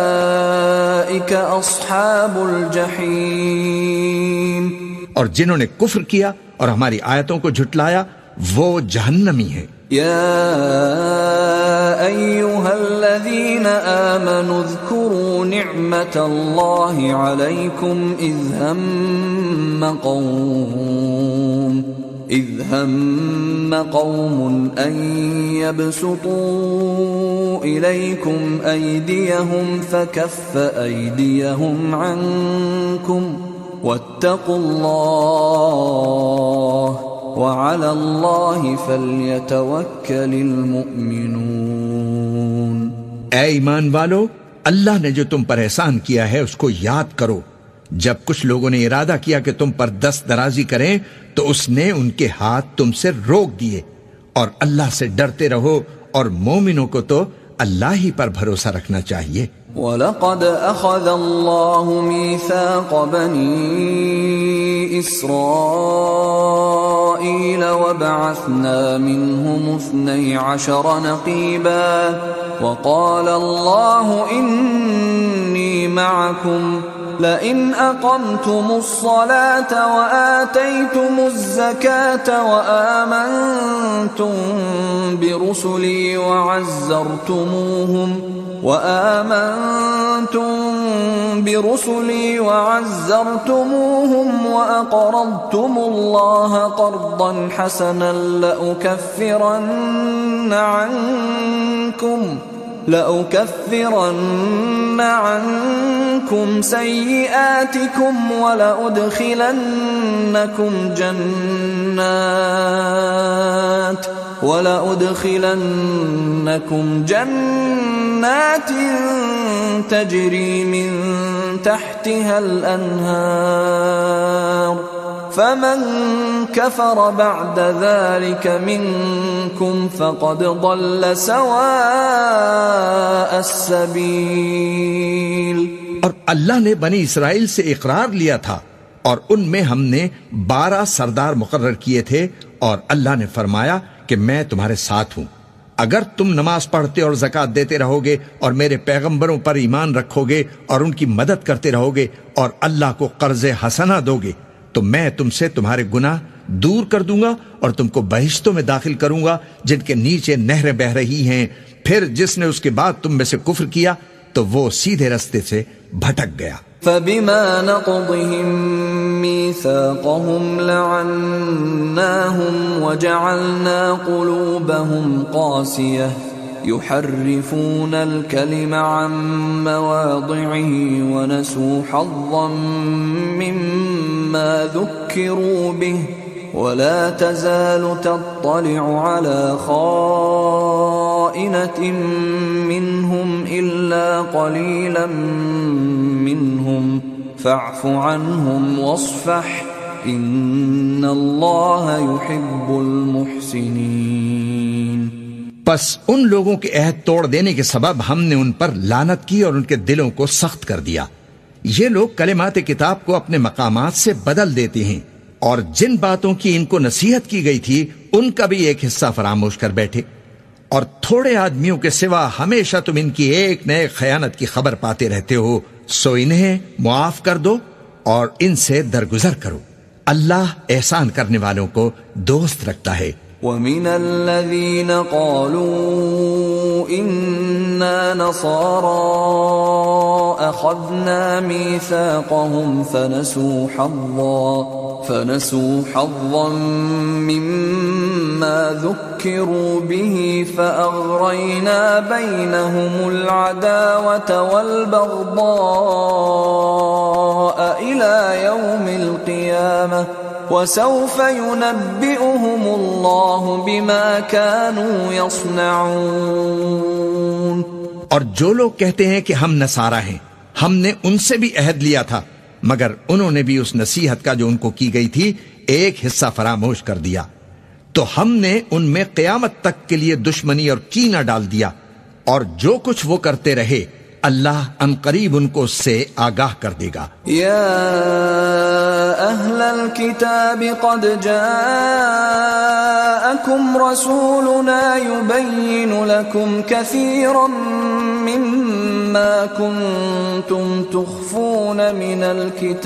اولئک اصحاب الجحیم. اور جنہوں نے کفر کیا اور ہماری آیتوں کو جھٹلایا وہ جہنمی ہیں. يا أيها الذين آمنوا اذكروا نعمة الله عليكم إذ هم قوم أن يبسطوا إليكم أيديهم فكف أيديهم عنكم واتقوا الله وعلى الله فليتوكل المؤمنون. اے ایمان والو، اللہ نے جو تم پر احسان کیا ہے اس کو یاد کرو. جب کچھ لوگوں نے ارادہ کیا کہ تم پر دست درازی کریں تو اس نے ان کے ہاتھ تم سے روک دیے، اور اللہ سے ڈرتے رہو، اور مومنوں کو تو اللہ ہی پر بھروسہ رکھنا چاہیے. وَلَقَدْ أَخَذَ اللَّهُ مِيثَاقَ بَنِي إِسْرَائِيلَ وَبَعَثْنَا مِنْهُمُ 12 نَقِيبًا وَقَالَ اللَّهُ إِنِّي مَعَكُمْ لئن أقمتم الصلاة وآتيتم الزكاة وآمنتم برسلي وعزرتموهم وأقرضتم الله قرضا حسنا لأكفرن عنكم سيئاتكم ولأدخلنكم جنات تجري من تحتها الأنهار فمن كفر بعد ذلك منكم فقد ضل سواء السبيل. اور اللہ نے بنی اسرائیل سے اقرار لیا تھا، اور ان میں ہم نے 12 سردار مقرر کیے تھے، اور اللہ نے فرمایا کہ میں تمہارے ساتھ ہوں. اگر تم نماز پڑھتے اور زکوٰۃ دیتے رہو گے اور میرے پیغمبروں پر ایمان رکھو گے اور ان کی مدد کرتے رہو گے اور اللہ کو قرض حسنہ دو گے تو میں تم سے تمہارے گناہ دور کر دوں گا اور تم کو بہشتوں میں داخل کروں گا جن کے نیچے نہریں بہ رہی ہیں. پھر جس نے اس کے بعد تم میں سے کفر کیا تو وہ سیدھے رستے سے بھٹک گیا. فبما نقضهم ميثاقهم لعناهم وجعلنا قلوبهم قاسية يحرفون الكلم عن مواضعه ونسوا حظا مما ذكروا به ولا تزال تطلع على خائنة منهم إلا قليلا منهم فاعف عنهم واصفح إن الله يحب المحسنين۔ پس ان لوگوں کے عہد توڑ دینے کے سبب ہم نے ان پر لعنت کی اور ان کے دلوں کو سخت کر دیا۔ یہ لوگ کلمات کتاب کو اپنے مقامات سے بدل دیتے ہیں اور جن باتوں کی ان کو نصیحت کی گئی تھی ان کا بھی ایک حصہ فراموش کر بیٹھے، اور تھوڑے آدمیوں کے سوا ہمیشہ تم ان کی ایک نئے خیانت کی خبر پاتے رہتے ہو، سو انہیں معاف کر دو اور ان سے درگزر کرو، اللہ احسان کرنے والوں کو دوست رکھتا ہے۔ وَمِنَ الَّذِينَ قَالُوا إِنَّا نَصَارَى أَخَذْنَا مِيثَاقَهُمْ فَنَسُوا حَظًّا مِّمَّا ذُكِّرُوا بِهِ فَأَغْرَيْنَا بَيْنَهُمُ الْعَدَاوَةَ وَالْبَغْضَاءَ إِلَى يَوْمِ الْقِيَامَةِ وَسَوْفَ يُنَبِّئُهُمُ اللَّهُ بِمَا كَانُوا يَصْنَعُونَ۔ اور جو لوگ کہتے ہیں کہ ہم نصارہ ہیں، ہم نے ان سے بھی عہد لیا تھا، مگر انہوں نے بھی اس نصیحت کا جو ان کو کی گئی تھی ایک حصہ فراموش کر دیا، تو ہم نے ان میں قیامت تک کے لیے دشمنی اور کینہ ڈال دیا، اور جو کچھ وہ کرتے رہے اللہ عنقریب ان کو اس سے آگاہ کر دے گا۔ یا اہل الكتاب قد جاءکم رسولنا يبین لکم کثیرا مما کنتم تخفون من الكتاب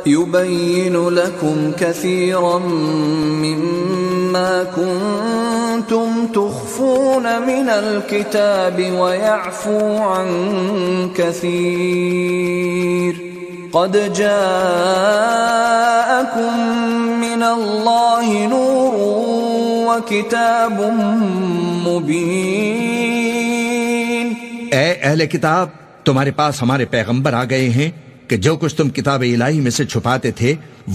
يبين لكم كثيرا مما كنتم تخفون من الكتاب ويعفو عن كثير قد جاءكم من الله نور وكتاب مبين۔ اے اہل کتاب، تمہارے پاس ہمارے پیغمبر آ گئے ہیں کہ جو کچھ تم کتاب الہی میں سے چھپاتے تھے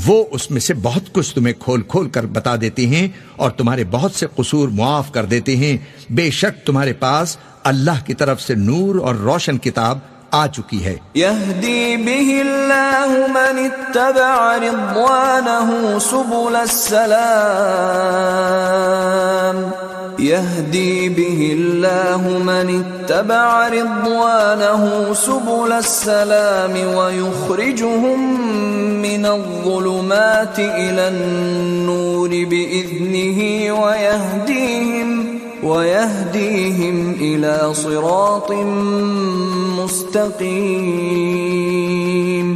وہ اس میں سے بہت کچھ تمہیں کھول کھول کر بتا دیتے ہیں اور تمہارے بہت سے قصور معاف کر دیتے ہیں۔ بے شک تمہارے پاس اللہ کی طرف سے نور اور روشن کتاب آ چکی ہے۔ یہدی بہ اللہ من اتبع رضوانہ سبل السلام يهدي به الله من اتبع رضوانه سبل السلام ويخرجهم من الظلمات إلى النور بإذنه ويهديهم إلى صراط مستقيم۔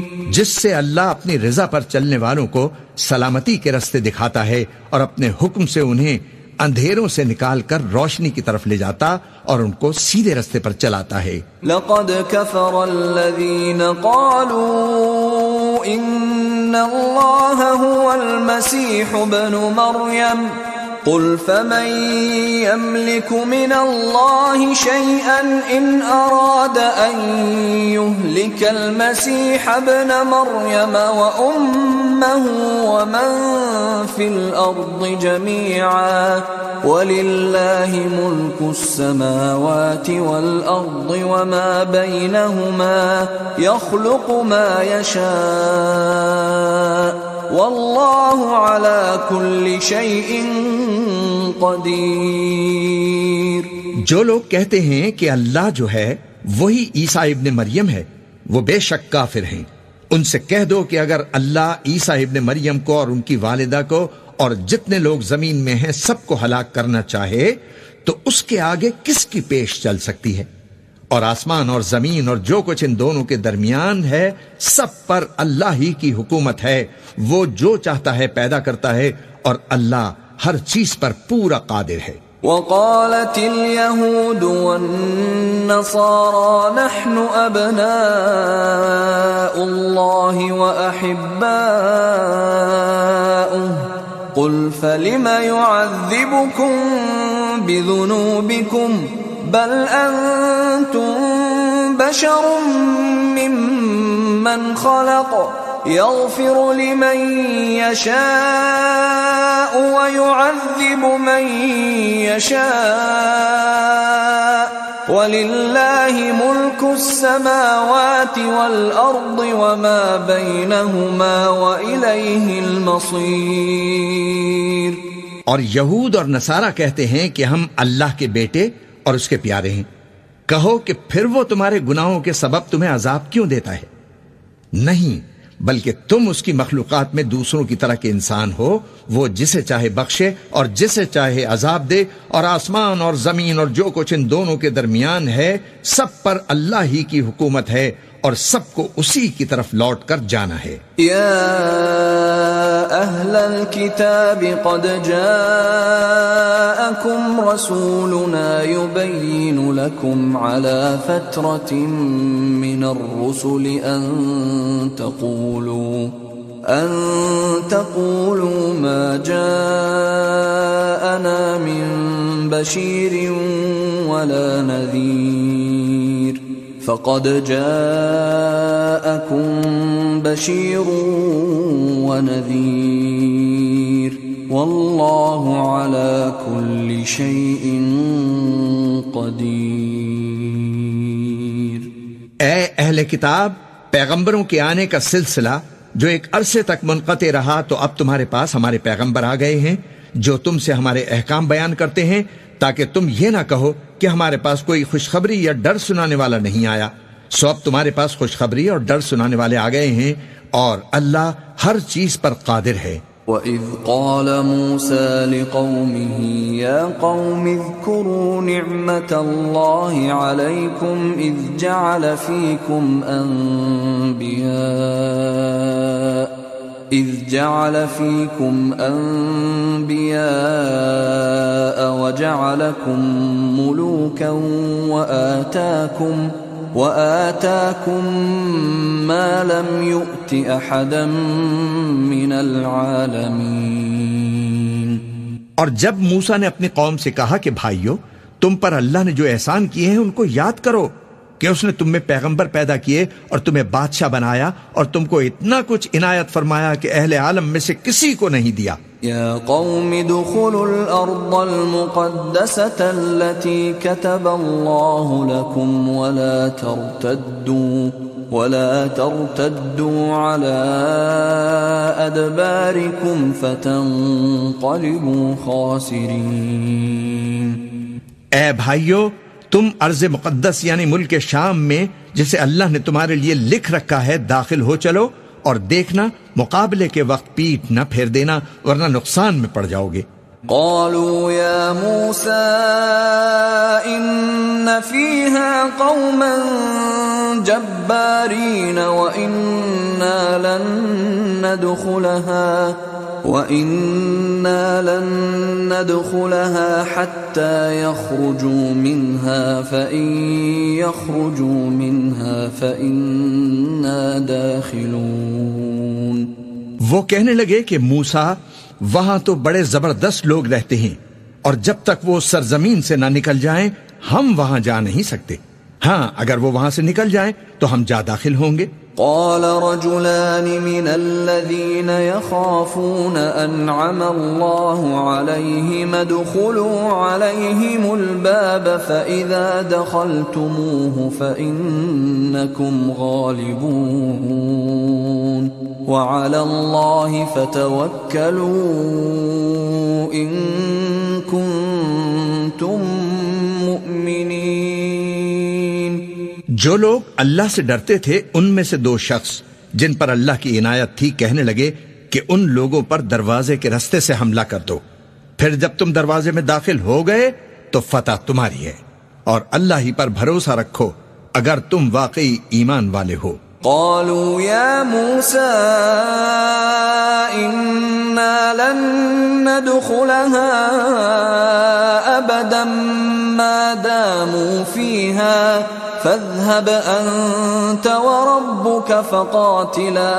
جس سے اللہ اپنی رضا پر چلنے والوں کو سلامتی کے راستے دکھاتا ہے اور اپنے حکم سے انہیں اندھیروں سے نکال کر روشنی کی طرف لے جاتا اور ان کو سیدھے راستے پر چلاتا ہے۔ لقد كفر الذين قالوا ان الله هو المسيح ابن مريم قل فمن يملك من الله شيئا إن أراد أن يهلك المسيح ابن مريم وأمه ومن في الأرض جميعا ولله ملك السماوات والأرض وما بينهما يخلق ما يشاء واللہ علی کل شیء قدیر۔ جو لوگ کہتے ہیں کہ اللہ جو ہے وہی عیسیٰ ابن مریم ہے وہ بے شک کافر ہیں۔ ان سے کہہ دو کہ اگر اللہ عیسیٰ ابن مریم کو اور ان کی والدہ کو اور جتنے لوگ زمین میں ہیں سب کو ہلاک کرنا چاہے تو اس کے آگے کس کی پیش چل سکتی ہے؟ اور آسمان اور زمین اور جو کچھ ان دونوں کے درمیان ہے سب پر اللہ ہی کی حکومت ہے، وہ جو چاہتا ہے پیدا کرتا ہے اور اللہ ہر چیز پر پورا قادر ہے۔ وقالت اليهود والنصارى نحن أبناء الله وأحباؤه قل فلم يعذبكم بذنوبكم بل أنتم بشر ممن خلق يغفر لمن يشاء ويعذب من يشاء وَلِلَّهِ مُلْكُ السَّمَاوَاتِ وَالْأَرْضِ وَمَا بَيْنَهُمَا وَإِلَيْهِ الْمَصِيرُ۔ اور یہود اور نصارہ کہتے ہیں کہ ہم اللہ کے بیٹے اور اس کے پیارے ہیں۔ کہو کہ پھر وہ تمہارے گناہوں کے سبب تمہیں عذاب کیوں دیتا ہے؟ نہیں، بلکہ تم اس کی مخلوقات میں دوسروں کی طرح کے انسان ہو، وہ جسے چاہے بخشے اور جسے چاہے عذاب دے، اور آسمان اور زمین اور جو کچھ ان دونوں کے درمیان ہے سب پر اللہ ہی کی حکومت ہے، اور سب کو اسی کی طرف لوٹ کر جانا ہے۔ یا اہل الکتاب قد جاءکم رسولنا یبین لکم علی فترة من الرسل ان تقولوا ما جاءنا من بشیر ولا نذیر فقد جاءكم بشير ونذير والله على كل شيء قدير۔ اے اہل کتاب، پیغمبروں کے آنے کا سلسلہ جو ایک عرصے تک منقطع رہا، تو اب تمہارے پاس ہمارے پیغمبر آ گئے ہیں جو تم سے ہمارے احکام بیان کرتے ہیں، تاکہ تم یہ نہ کہو کہ ہمارے پاس کوئی خوشخبری یا ڈر سنانے والا نہیں آیا۔ سو اب تمہارے پاس خوشخبری اور ڈر سنانے والے آ گئے ہیں، اور اللہ ہر چیز پر قادر ہے۔ وَإِذْ قَالَ مُوسَى لِقَوْمِهِ يَا قَوْمِ اذْكُرُوا نِعْمَةَ اللَّهِ عَلَيْكُمْ إِذْ جَعَلَ فِيكُمْ أَنْبِيَاءَ وَجَعَلَكُمْ مُلُوكًا وَآتَاكُمْ مَا لَمْ يُؤْتِ أَحَدًا مِنَ الْعَالَمِينَ۔ اور جب موسیٰ نے اپنی قوم سے کہا کہ بھائیو، تم پر اللہ نے جو احسان کیے ہیں ان کو یاد کرو، کہ اس نے تم میں پیغمبر پیدا کیے اور تمہیں بادشاہ بنایا، اور تم کو اتنا کچھ عنایت فرمایا کہ اہل عالم میں سے کسی کو نہیں دیا۔ یا قوم ادخلوا الارض المقدسة التي كتب الله لكم ولا ترتدوا على ادباركم فتنقلبوا خاسرين۔ اے بھائیو، تم ارض مقدس یعنی ملک شام میں جسے اللہ نے تمہارے لیے لکھ رکھا ہے داخل ہو چلو، اور دیکھنا مقابلے کے وقت پیٹ نہ پھیر دینا، ورنہ نقصان میں پڑ جاؤ گے۔ قالوا يا موسى إن فيها قوما جبارين وإنا لن ندخلها حتى يخرجوا منها فإن يخرجوا منها فإنا داخلون۔ وہ کہنے لگے کہ موسیٰ، وہاں تو بڑے زبردست لوگ رہتے ہیں، اور جب تک وہ سرزمین سے نہ نکل جائیں ہم وہاں جا نہیں سکتے، ہاں اگر وہ وہاں سے نکل جائیں تو ہم جا داخل ہوں گے۔ قال رجلان من الذين يخافون أنعم الله عليهم ادخلوا عليهم الباب فإذا دخلتموه فإنكم غالبون وعلى الله فتوكلوا إن كنتم مؤمنين۔ جو لوگ اللہ سے ڈرتے تھے ان میں سے دو شخص جن پر اللہ کی عنایت تھی کہنے لگے کہ ان لوگوں پر دروازے کے رستے سے حملہ کر دو، پھر جب تم دروازے میں داخل ہو گئے تو فتح تمہاری ہے، اور اللہ ہی پر بھروسہ رکھو اگر تم واقعی ایمان والے ہو۔ قالوا يا موسى إنا لن ندخلها أبدا ما داموا فيها فاذهب أنت وربك فقاتلا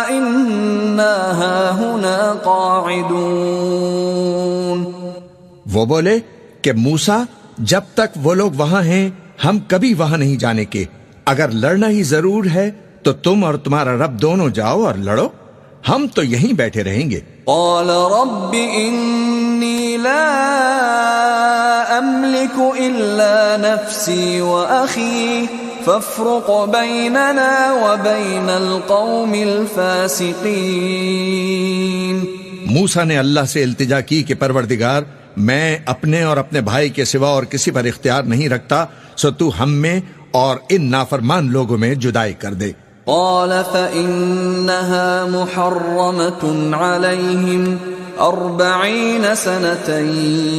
إنا هاهنا قاعدون۔ قاعدون. وہ بولے کہ موسیٰ جب تک وہ لوگ وہاں ہیں ہم کبھی وہاں نہیں جانے کے. اگر لڑنا ہی ضرور ہے تو تم اور تمہارا رب دونوں جاؤ اور لڑو، ہم تو یہیں بیٹھے رہیں گے. قال رب إني لا أملك إلا نفسي وأخي فافرق بيننا وبين القوم الفاسقين. موسیٰ نے اللہ سے التجا کی کہ پروردگار میں اپنے اور اپنے بھائی کے سوا اور کسی پر اختیار نہیں رکھتا، سو تو ہم میں اور ان نافرمان لوگوں میں جدائی کر دے. قال فإنها محرمة عليهم 40 سنة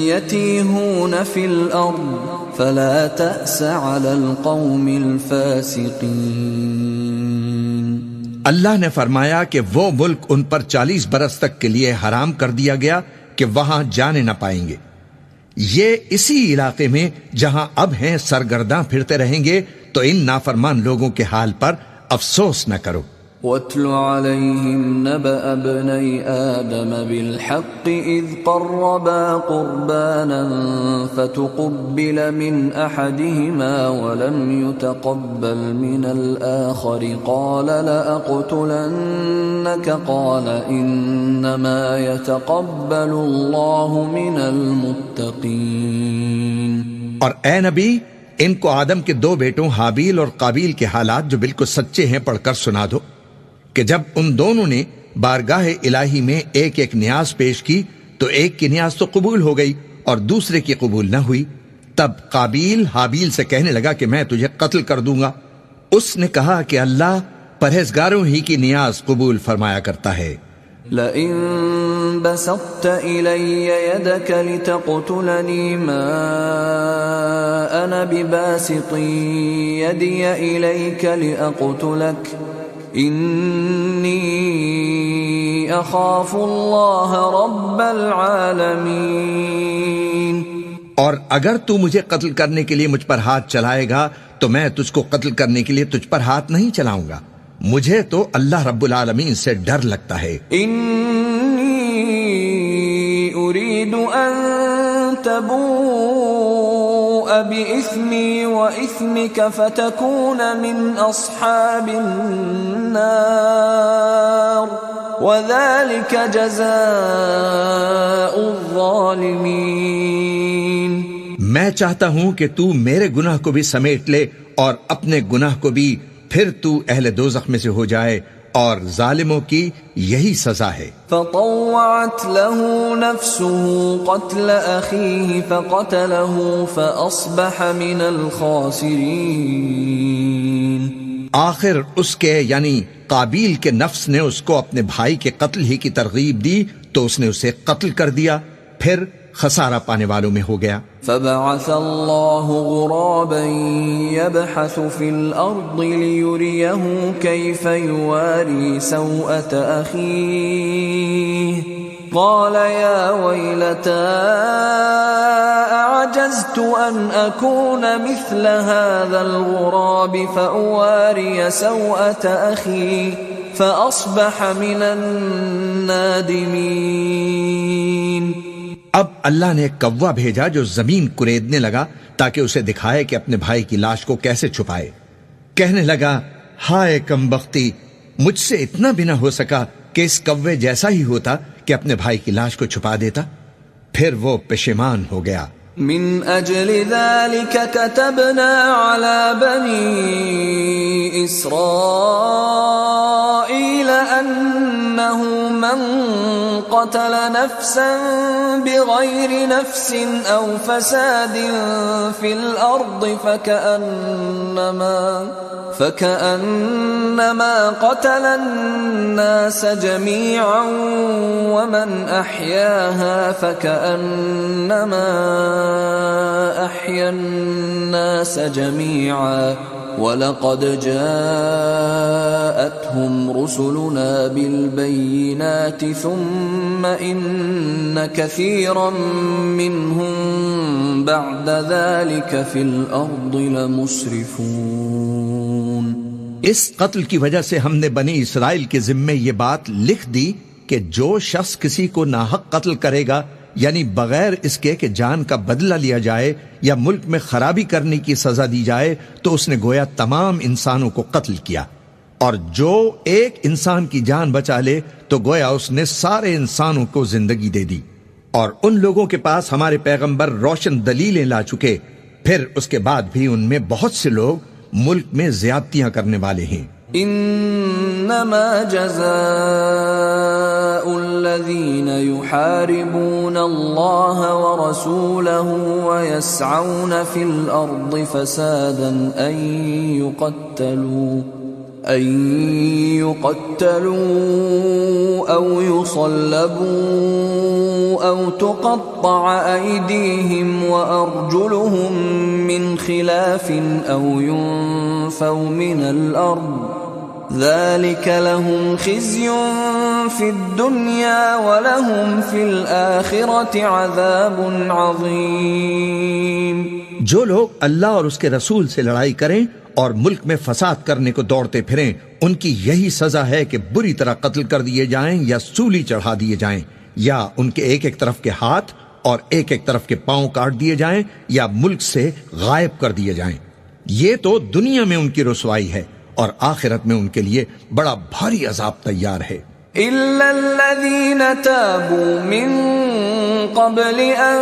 يتيهون في الأرض فلا تأس على القوم الفاسقين. اللہ نے فرمایا کہ وہ ملک ان پر 40 برس تک کے لیے حرام کر دیا گیا کہ وہاں جانے نہ پائیں گے. یہ اسی علاقے میں جہاں اب ہیں سرگرداں پھرتے رہیں گے، تو ان نافرمان لوگوں کے حال پر افسوس نہ کرو. وَاتْلُ عَلَيْهِمْ نَبَأَ ابْنَيْ آدَمَ بِالْحَقِّ إِذْ قَرَّبَا قُرْبَانًا فَتُقُبِّلَ مِنْ أَحَدِهِمَا وَلَمْ يُتَقَبَّلْ مِنَ الْآخَرِ قَالَ لَأَقْتُلَنَّكَ قَالَ إِنَّمَا يَتَقَبَّلُ اللَّهُ مِنَ الْمُتَّقِينَ. اور اے نبی ان کو آدم کے 2 بیٹوں حابیل اور قابیل کے حالات جو بالکل سچے ہیں پڑھ کر سنا دو کہ جب ان دونوں نے بارگاہ الہی میں ایک ایک نیاز پیش کی تو ایک کی نیاز تو قبول ہو گئی اور دوسرے کی قبول نہ ہوئی. تب قابیل حابیل سے کہنے لگا کہ میں تجھے قتل کر دوں گا. اس نے کہا کہ اللہ پرہیزگاروں ہی کی نیاز قبول فرمایا کرتا ہے. لئن بسطت إلي يدك لتقتلني ما أنا بباسط يدي إليك لأقتلك إني أخاف الله رب العالمين. اور اگر تو مجھے قتل کرنے کے لیے مجھ پر ہاتھ چلائے گا تو میں تجھ کو قتل کرنے کے لیے تجھ پر ہاتھ نہیں چلاؤں گا، مجھے تو اللہ رب العالمین سے ڈر لگتا ہے. انی اريد ان تبوء بإثمي وإثمك فتكون من اصحاب النار وذلك جزاء الظالمین. میں چاہتا ہوں کہ تو میرے گناہ کو بھی سمیٹ لے اور اپنے گناہ کو بھی، پھر تو اہل دوزخ میں سے ہو جائے، اور ظالموں کی یہی سزا ہے. فطوعت له نفسه قتل أخيه فقتله فأصبح من الخاسرين. آخر اس کے یعنی قابیل کے نفس نے اس کو اپنے بھائی کے قتل ہی کی ترغیب دی تو اس نے اسے قتل کر دیا، پھر خسارہ پانے والوں میں ہو گیا. فبعث الله غرابا يبحث في الأرض ليريه كيف يواري سوءة أخيه قال يا ويلتى أعجزت أن أكون مثل هذا الغراب فأواري سوءة أخي فأصبح من النادمين. اب اللہ نے ایک کوا بھیجا جو زمین کریدنے لگا تاکہ اسے دکھائے کہ اپنے بھائی کی لاش کو کیسے چھپائے. کہنے لگا ہائے کم بختی، مجھ سے اتنا بھی نہ ہو سکا کہ اس کوے جیسا ہی ہوتا کہ اپنے بھائی کی لاش کو چھپا دیتا. پھر وہ پشیمان ہو گیا. من اجل ذلك كتبنا على بني اسرائيل انه من قتل نفسا بغير نفس او فساد في الارض فكأنما قتل الناس جميعا ومن احياها فكأنما احيا الناس جميعا وَلَقَدْ جَاءَتْهُمْ رُسُلُنَا بِالْبَيِّنَاتِ ثُمَّ إِنَّ كَثِيرًا مِّنْهُمْ بَعْدَ ذَلِكَ فِي الْأَرْضِ لَمُسْرِفُونَ. اس قتل کی وجہ سے ہم نے بنی اسرائیل کے ذمے یہ بات لکھ دی کہ جو شخص کسی کو ناحق قتل کرے گا، یعنی بغیر اس کے کہ جان کا بدلہ لیا جائے یا ملک میں خرابی کرنے کی سزا دی جائے، تو اس نے گویا تمام انسانوں کو قتل کیا، اور جو ایک انسان کی جان بچا لے تو گویا اس نے سارے انسانوں کو زندگی دے دی۔ اور ان لوگوں کے پاس ہمارے پیغمبر روشن دلیلیں لا چکے، پھر اس کے بعد بھی ان میں بہت سے لوگ ملک میں زیادتیاں کرنے والے ہیں۔ انما جزاء الذين يحاربون الله ورسوله ويسعون في الارض فسادا ان يقتلوا او يصلبوا او تقطع ايديهم وارجلهم من خلاف او ينفوا من الارض ذلك لهم خزي في الدنيا ولهم في الآخرة عذاب عظيم۔ جو لوگ اللہ اور اس کے رسول سے لڑائی کریں اور ملک میں فساد کرنے کو دوڑتے پھریں، ان کی یہی سزا ہے کہ بری طرح قتل کر دیے جائیں یا سولی چڑھا دیے جائیں، یا ان کے ایک ایک طرف کے ہاتھ اور ایک ایک طرف کے پاؤں کاٹ دیے جائیں یا ملک سے غائب کر دیے جائیں۔ یہ تو دنیا میں ان کی رسوائی ہے، اور آخرت میں ان کے لیے بڑا بھاری عذاب تیار ہے۔ إِلَّا الَّذِينَ تَابُوا مِن قَبْلِ أَن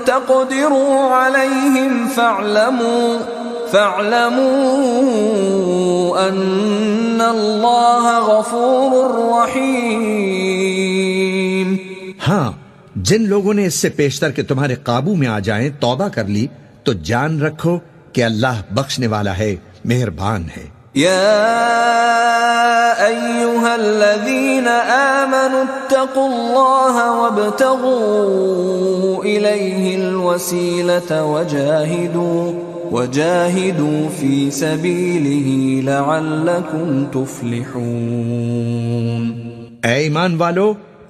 تَقْدِرُوا عَلَيْهِمْ فَاعْلَمُوا أَنَّ اللَّهَ غَفُورٌ رَّحِيمٌ۔ ہاں، جن لوگوں نے اس سے پیشتر کہ تمہارے قابو میں آ جائیں توبہ کر لی، تو جان رکھو کہ اللہ بخشنے والا ہے، مہربان ہے۔ يا أيها الذين آمنوا اتقوا الله وابتغوا إليه الوسيلة وجاهدوا في سبيله لعلكم تفلحون۔ اے ایمان والو،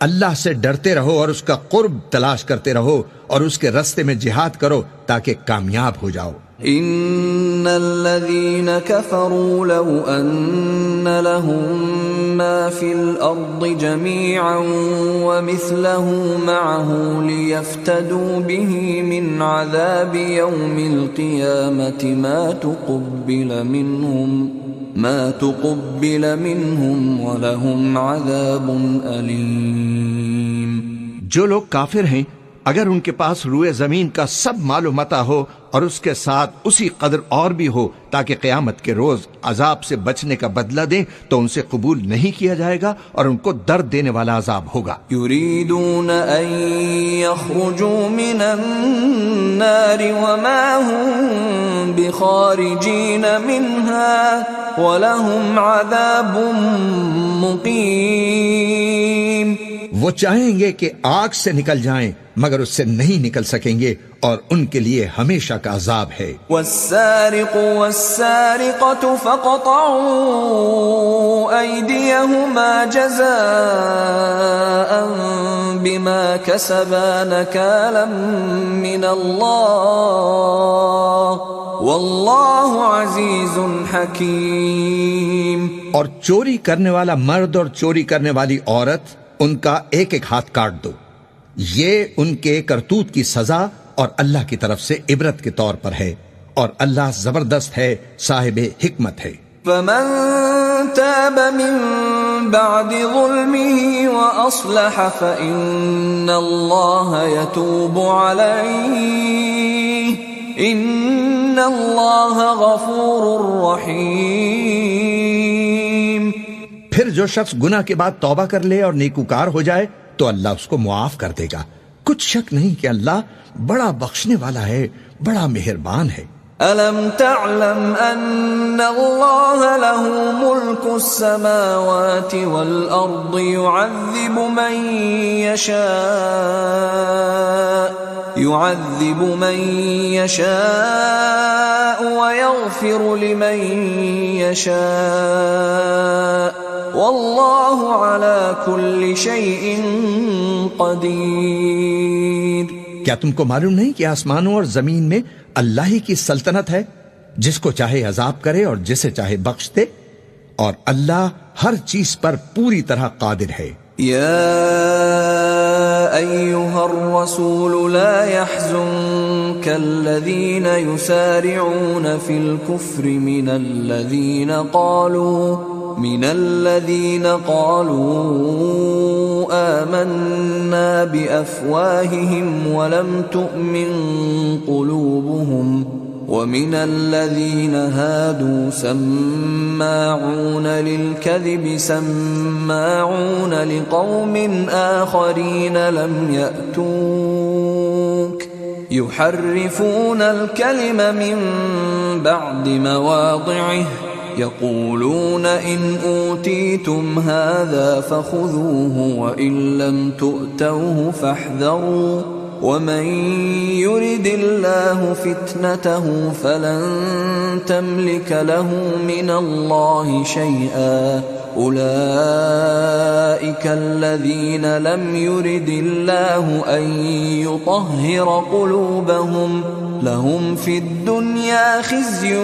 اللہ سے ڈرتے رہو اور اس کا قرب تلاش کرتے رہو، اور اس کے رستے میں جہاد کرو تاکہ کامیاب ہو جاؤ۔ ان الذين كفروا لو ان لهم ما في الارض جميعا ومثله معه ليفتدوا به من عذاب يوم القيامة ما تقبل منهم ولهم عذاب أليم۔ جو لوگ کافر ہیں، اگر ان کے پاس روئے زمین کا سب مال و متاع ہو اور اس کے ساتھ اسی قدر اور بھی ہو تاکہ قیامت کے روز عذاب سے بچنے کا بدلہ دیں، تو ان سے قبول نہیں کیا جائے گا اور ان کو درد دینے والا عذاب ہوگا۔ يريدون ان يخرجوا من النار وما هم بخارجين منها ولهم عذاب مقيم۔ وہ چاہیں گے کہ آگ سے نکل جائیں مگر اس سے نہیں نکل سکیں گے، اور ان کے لیے ہمیشہ کا عذاب ہے۔ والسارق والسارقة فقطعوا أيديهما جزاء بما كسبا نكالا من الله والله عزيز حكيم۔ اور چوری کرنے والا مرد اور چوری کرنے والی عورت، ان کا ایک ایک ہاتھ کاٹ دو، یہ ان کے کرتوت کی سزا اور اللہ کی طرف سے عبرت کے طور پر ہے، اور اللہ زبردست ہے، صاحب حکمت ہے۔ فمن تاب من بعد ظلمه وأصلح فإن الله يتوب عليه إن الله غفور رحيم۔ پھر جو شخص گناہ کے بعد توبہ کر لے اور نیکوکار ہو جائے تو اللہ اس کو معاف کر دے گا۔ کچھ شک نہیں کہ اللہ بڑا بخشنے والا ہے، بڑا مہربان ہے۔ أَلَمْ تَعْلَمْ أَنَّ اللَّهَ لَهُ مُلْكُ السَّمَاوَاتِ وَالْأَرْضِ يُعَذِّبُ مَن يَشَاءُ وَيَغْفِرُ لِمَن يَشَاءُ وَاللَّهُ عَلَى كُلِّ شَيْءٍ قَدِيرٌ۔ کیا تم کو معلوم نہیں کہ آسمانوں اور زمین میں اللہ ہی کی سلطنت ہے، جس کو چاہے عذاب کرے اور جسے چاہے بخش دے، اور اللہ ہر چیز پر پوری طرح قادر ہے۔ يا أيها الرسول لا يحزنك الذين يسارعون في الكفر من الذين قالوا آمنا بأفواههم ولم تؤمن قلوبهم ومن الذين هادوا سماعون للكذب سماعون لقوم آخرين لم يأتوك يحرفون الكلم من بعد مواضعه يقولون إن أوتيتم هذا فخذوه وإن لم تؤتوه فاحذروا ومن يرد الله فتنته فلن تملك له من الله شيئا أولئك الذين لم يرد الله أن يطهر قلوبهم لهم في الدنيا خزي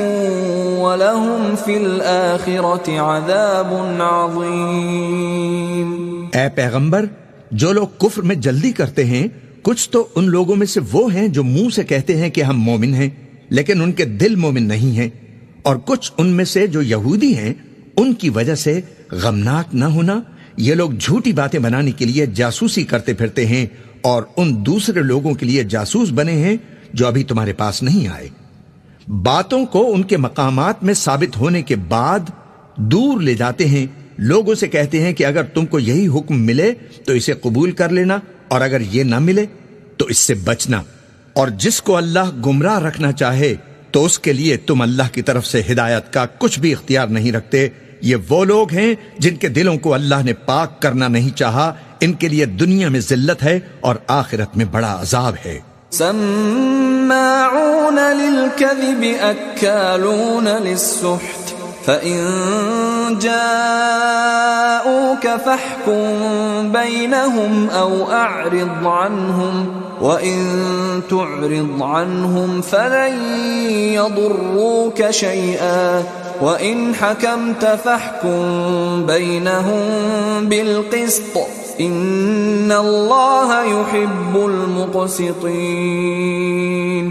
ولهم في الآخرة عذاب عظيم۔ اے پیغمبر، جو لوگ کفر میں جلدی کرتے ہیں کچھ تو ان لوگوں میں سے وہ ہیں جو منہ سے کہتے ہیں کہ ہم مومن ہیں لیکن ان کے دل مومن نہیں ہیں، اور کچھ ان میں سے جو یہودی ہیں ان کی وجہ سے غمناک نہ ہونا، یہ لوگ جھوٹی باتیں بنانے کے لیے جاسوسی کرتے پھرتے ہیں اور ان دوسرے لوگوں کے لیے جاسوس بنے ہیں جو ابھی تمہارے پاس نہیں آئے۔ باتوں کو ان کے مقامات میں ثابت ہونے کے بعد دور لے جاتے ہیں، لوگوں سے کہتے ہیں کہ اگر تم کو یہی حکم ملے تو اسے قبول کر لینا، اور اگر یہ نہ ملے تو اس سے بچنا، اور جس کو اللہ گمراہ رکھنا چاہے تو اس کے لیے تم اللہ کی طرف سے ہدایت کا کچھ بھی اختیار نہیں رکھتے۔ یہ وہ لوگ ہیں جن کے دلوں کو اللہ نے پاک کرنا نہیں چاہا، ان کے لیے دنیا میں ذلت ہے اور آخرت میں بڑا عذاب ہے۔ سماعون للكذب أكالون للسحت فإن جاءوك فاحكم بينهم أو أعرض عنهم وإن تعرض عنهم فلن يضروك شيئا وإن حكمت فاحكم بينهم بالقسط إن الله يحب المقسطين۔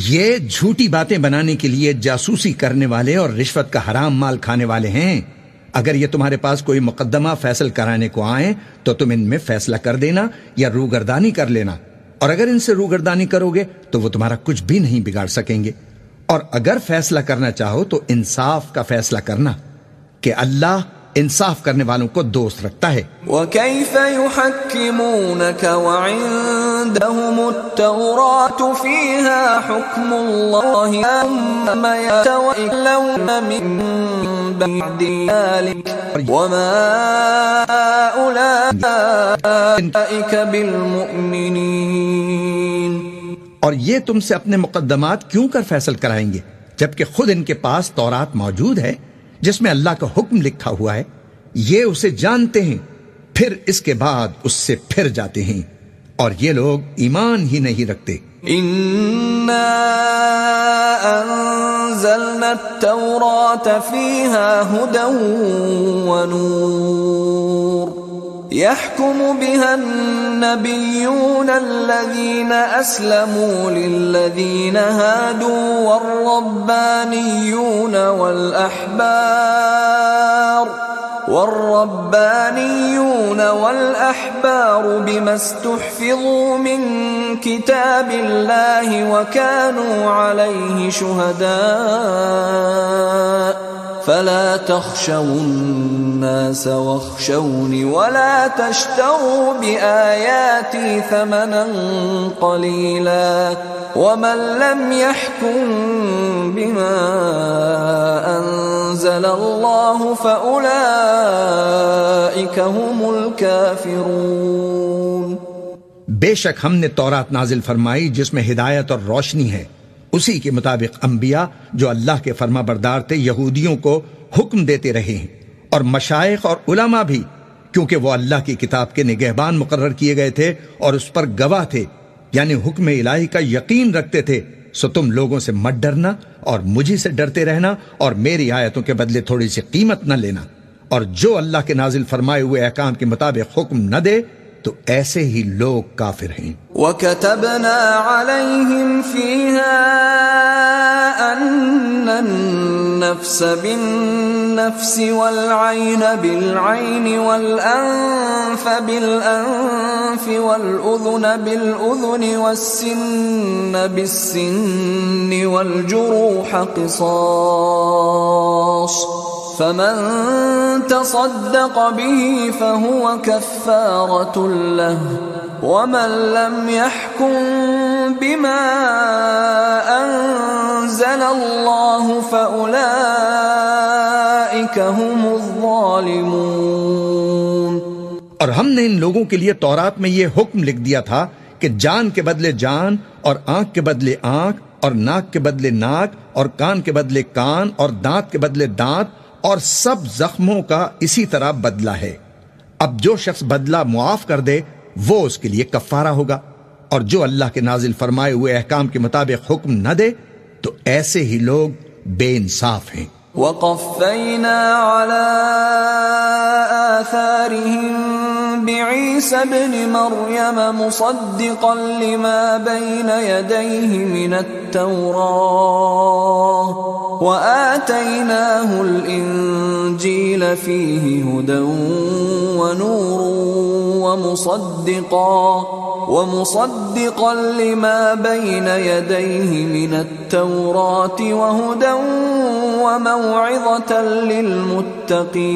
یہ جھوٹی باتیں بنانے کے لیے جاسوسی کرنے والے اور رشوت کا حرام مال کھانے والے ہیں۔ اگر یہ تمہارے پاس کوئی مقدمہ فیصل کرانے کو آئیں تو تم ان میں فیصلہ کر دینا یا روگردانی کر لینا، اور اگر ان سے روگردانی کرو گے تو وہ تمہارا کچھ بھی نہیں بگاڑ سکیں گے، اور اگر فیصلہ کرنا چاہو تو انصاف کا فیصلہ کرنا کہ اللہ انصاف کرنے والوں کو دوست رکھتا ہے۔ وَكَيْفَ يُحَكِّمُونَكَ وَعِندَهُمُ التَّوْرَاةُ فِيهَا حُكْمُ اللَّهِ ثُمَّ يَتَوَلَّوْنَ مِن بَعْدِ ذَلِكَ وَمَا أُولَئِكَ بِالْمُؤْمِنِينَ۔ اور یہ تم سے اپنے مقدمات کیوں کر فیصل کرائیں گے جبکہ خود ان کے پاس تورات موجود ہے جس میں اللہ کا حکم لکھا ہوا ہے، یہ اسے جانتے ہیں، پھر اس کے بعد اس سے پھر جاتے ہیں، اور یہ لوگ ایمان ہی نہیں رکھتے۔ إِنَّا أَنزَلْنَا التَّوْرَاةَ فِيهَا هُدًى وَنُورٌ يَحْكُمُ بِهَا النَّبِيُّونَ الَّذِينَ أَسْلَمُوا لِلَّذِينَ هَادُوا والربانيون والأحبار بما استحفظوا من كتاب الله وكانوا عليه شهداء فلا تخشوا الناس واخشوني ولا تشتروا بآياتي ثمنا قليلا ومن لم يحكم بما أنزل الله فأولئك هم الكافرون۔ بے شک ہم نے تورات نازل فرمائی جس میں ہدایت اور روشنی ہے، اسی کے مطابق انبیاء جو اللہ کے فرما بردار تھے یہودیوں کو حکم دیتے رہے ہیں، اور مشائخ اور علماء بھی، کیونکہ وہ اللہ کی کتاب کے نگہبان مقرر کیے گئے تھے اور اس پر گواہ تھے، یعنی حکم الہی کا یقین رکھتے تھے۔ سو تم لوگوں سے مت ڈرنا اور مجھے سے ڈرتے رہنا، اور میری آیتوں کے بدلے تھوڑی سی قیمت نہ لینا، اور جو اللہ کے نازل فرمائے ہوئے احکام کے مطابق حکم نہ دے تو ایسے ہی لوگ کافر ہیں۔ وَكَتَبْنَا عَلَيْهِمْ فِيهَا أَنَّ النَّفْسَ بِالنَّفْسِ وَالْعَيْنَ بِالْعَيْنِ وَالْأَنفَ بِالْأَنفِ وَالْأُذُنَ بِالْأُذُنِ وَالسِّنَّ بِالسِّنِّ وَالْجُرُوحَ قِصَاصٌ فمن تصدق به فهو كفارة له ومن لم يحكم بما أنزل الله فأولئك هم الظالمون۔ اور ہم نے ان لوگوں کے لیے تورات میں یہ حکم لکھ دیا تھا کہ جان کے بدلے جان اور آنکھ کے بدلے آنکھ اور ناک کے بدلے ناک اور کان کے بدلے کان اور دانت کے بدلے دانت اور سب زخموں کا اسی طرح بدلہ ہے۔ اب جو شخص بدلہ معاف کر دے وہ اس کے لیے کفارہ ہوگا، اور جو اللہ کے نازل فرمائے ہوئے احکام کے مطابق حکم نہ دے تو ایسے ہی لوگ بے انصاف ہیں۔ وَقَفَّيْنَا عَلَىٰ آثَارِهِم بِعِيسَى ابْنِ مَرْيَمَ مُصَدِّقًا لِمَا بَيْنَ يَدَيْهِ مِنَ التَّوْرَاةِ وَآتَيْنَاهُ الْإِنجِيلَ فِيهِ هُدًى وَنُورٌ وَمُصَدِّقًا لِمَا بَيْنَ يَدَيْهِ مِنَ التَّوْرَاةِ وَهُدًى وَمَوْعِظَةً لِلْمُتَّقِينَ۔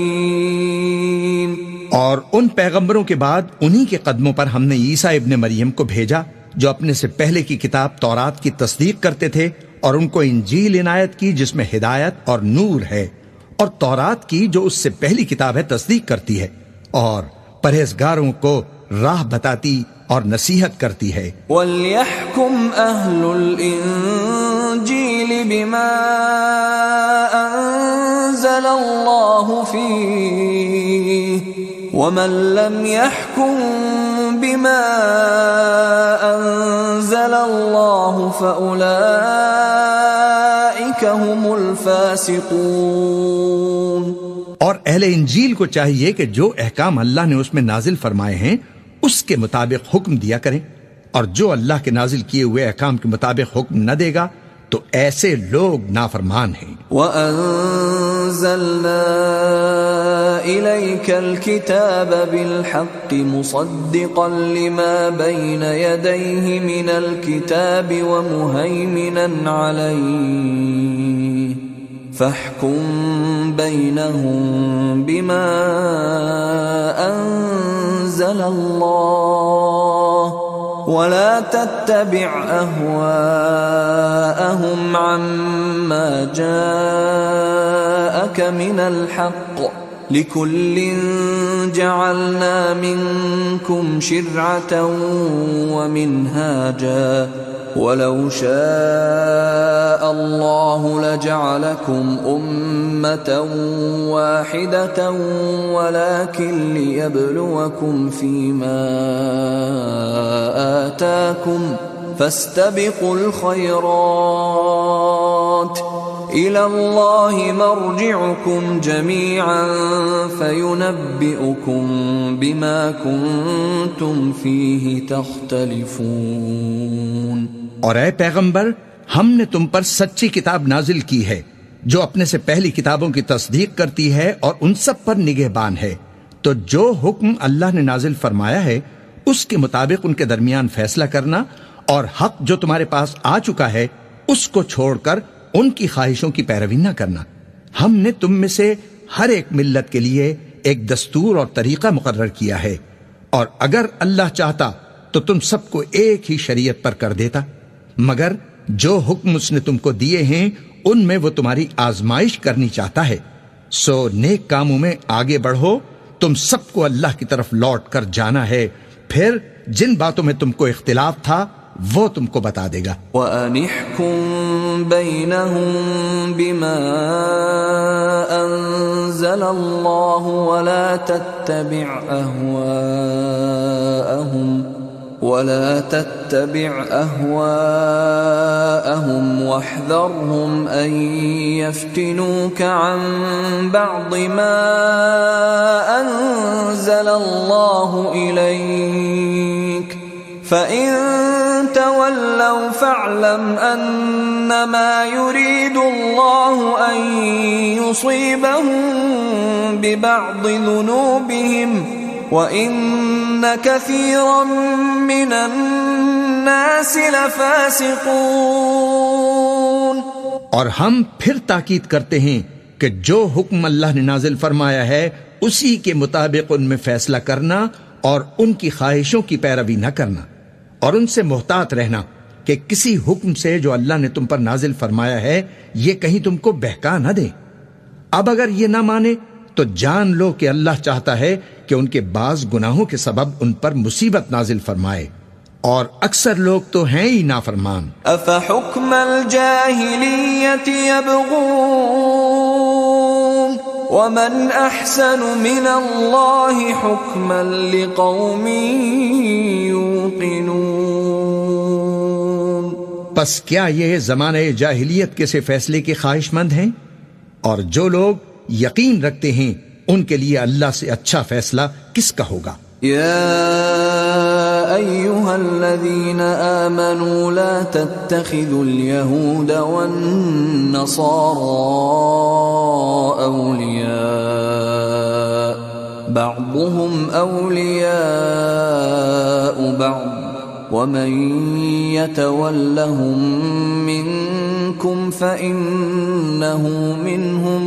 اور ان پیغمبروں کے بعد انہی کے قدموں پر ہم نے عیسیٰ ابن مریم کو بھیجا جو اپنے سے پہلے کی کتاب تورات کی تصدیق کرتے تھے، اور ان کو انجیل عنایت کی جس میں ہدایت اور نور ہے، اور تورات کی جو اس سے پہلی کتاب ہے تصدیق کرتی ہے، اور پرہیزگاروں کو راہ بتاتی اور نصیحت کرتی ہے۔ وَلْيَحْكُمْ أَهْلُ الْإِنجِيلِ بِمَا أَنزَلَ اللَّهُ فِيهِ وَمَن لَّمْ يَحْكُم بِمَا أَنزَلَ اللَّهُ فَأُولَئِكَ هُمُ الْفَاسِقُونَ۔ اور اہل انجیل کو چاہیے کہ جو احکام اللہ نے اس میں نازل فرمائے ہیں اس کے مطابق حکم دیا کریں، اور جو اللہ کے نازل کیے ہوئے احکام کے مطابق حکم نہ دے گا تو ایسے لوگ نافرمان ہیں۔ وَأَنزَلْنَا إِلَيْكَ الْكِتَابَ بِالْحَقِّ مُصَدِّقًا لِمَا بَيْنَ يَدَيْهِ مِنَ الْكِتَابِ وَمُهَيْمِنًا عَلَيْهِ فَاحْكُم بَيْنَهُم بِمَا أَنزَلَ اللَّهُ وَلَا تَتَّبِعْ أَهْوَاءَهُمْ عَمَّا جَاءَكَ مِنَ الْحَقِّ لِكُلٍّ جَعَلْنَا مِنكُمْ شِرْعَةً وَمِنْهَاجًا وَلَوْ شَاءَ اللَّهُ لَجَعَلَكُمْ أُمَّةً وَاحِدَةً وَلَكِنْ لِيَبْلُوَكُمْ فِيمَا آتَاكُمْ فَاسْتَبِقُوا الْخَيْرَاتِ إِلَى اللَّهِ مَرْجِعُكُمْ جَمِيعًا فَيُنَبِّئُكُم بِمَا كُنتُمْ فِيهِ تَخْتَلِفُونَ۔ اور اے پیغمبر، ہم نے تم پر سچی کتاب نازل کی ہے جو اپنے سے پہلی کتابوں کی تصدیق کرتی ہے اور ان سب پر نگہبان ہے، تو جو حکم اللہ نے نازل فرمایا ہے اس کے مطابق ان کے درمیان فیصلہ کرنا، اور حق جو تمہارے پاس آ چکا ہے اس کو چھوڑ کر ان کی خواہشوں کی پیروی نہ کرنا۔ ہم نے تم میں سے ہر ایک ملت کے لیے ایک دستور اور طریقہ مقرر کیا ہے، اور اگر اللہ چاہتا تو تم سب کو ایک ہی شریعت پر کر دیتا، مگر جو حکم اس نے تم کو دیے ہیں ان میں وہ تمہاری آزمائش کرنی چاہتا ہے۔ سو نیک کاموں میں آگے بڑھو، تم سب کو اللہ کی طرف لوٹ کر جانا ہے، پھر جن باتوں میں تم کو اختلاف تھا وہ تم کو بتا دے گا۔ وَأَنِحْكُم بَيْنَهُم بِمَا أَنزَلَ اللَّهُ وَلَا تَتَّبِعْ أَهْوَاءَهُمْ ولا تتبع أهواءهم واحذرهم أن يفتنوك عن بعض ما أنزل الله إليك فإن تولوا فاعلم أنما يريد الله أن يصيبهم ببعض ذنوبهم وَإِنَّ كَثِيرًا مِّنَ النَّاسِ لَفَاسِقُونَ۔ اور ہم پھر تاکید کرتے ہیں کہ جو حکم اللہ نے نازل فرمایا ہے اسی کے مطابق ان میں فیصلہ کرنا اور ان کی خواہشوں کی پیروی نہ کرنا، اور ان سے محتاط رہنا کہ کسی حکم سے جو اللہ نے تم پر نازل فرمایا ہے یہ کہیں تم کو بہکا نہ دے۔ اب اگر یہ نہ مانے تو جان لو کہ اللہ چاہتا ہے کہ ان کے بعض گناہوں کے سبب ان پر مصیبت نازل فرمائے، اور اکثر لوگ تو ہیں ہی نافرمان۔ أَفَحُكْمَ الْجَاهِلِيَّةِ يَبْغُونَ وَمَنْ أَحْسَنُ مِنَ اللَّهِ حُكْمًا لِقَوْمٍ يُوقِنُونَ۔ پس کیا یہ زمانہ جاہلیت کے سے فیصلے کے خواہش مند ہیں؟ اور جو لوگ یقین رکھتے ہیں ان کے لیے اللہ سے اچھا فیصلہ کس کا ہوگا؟ يا أيها الذين آمنوا لا تتخذوا اليهود والنصارى أولياء بعضهم أولياء بعض ومن يتولهم منكم فإنه منهم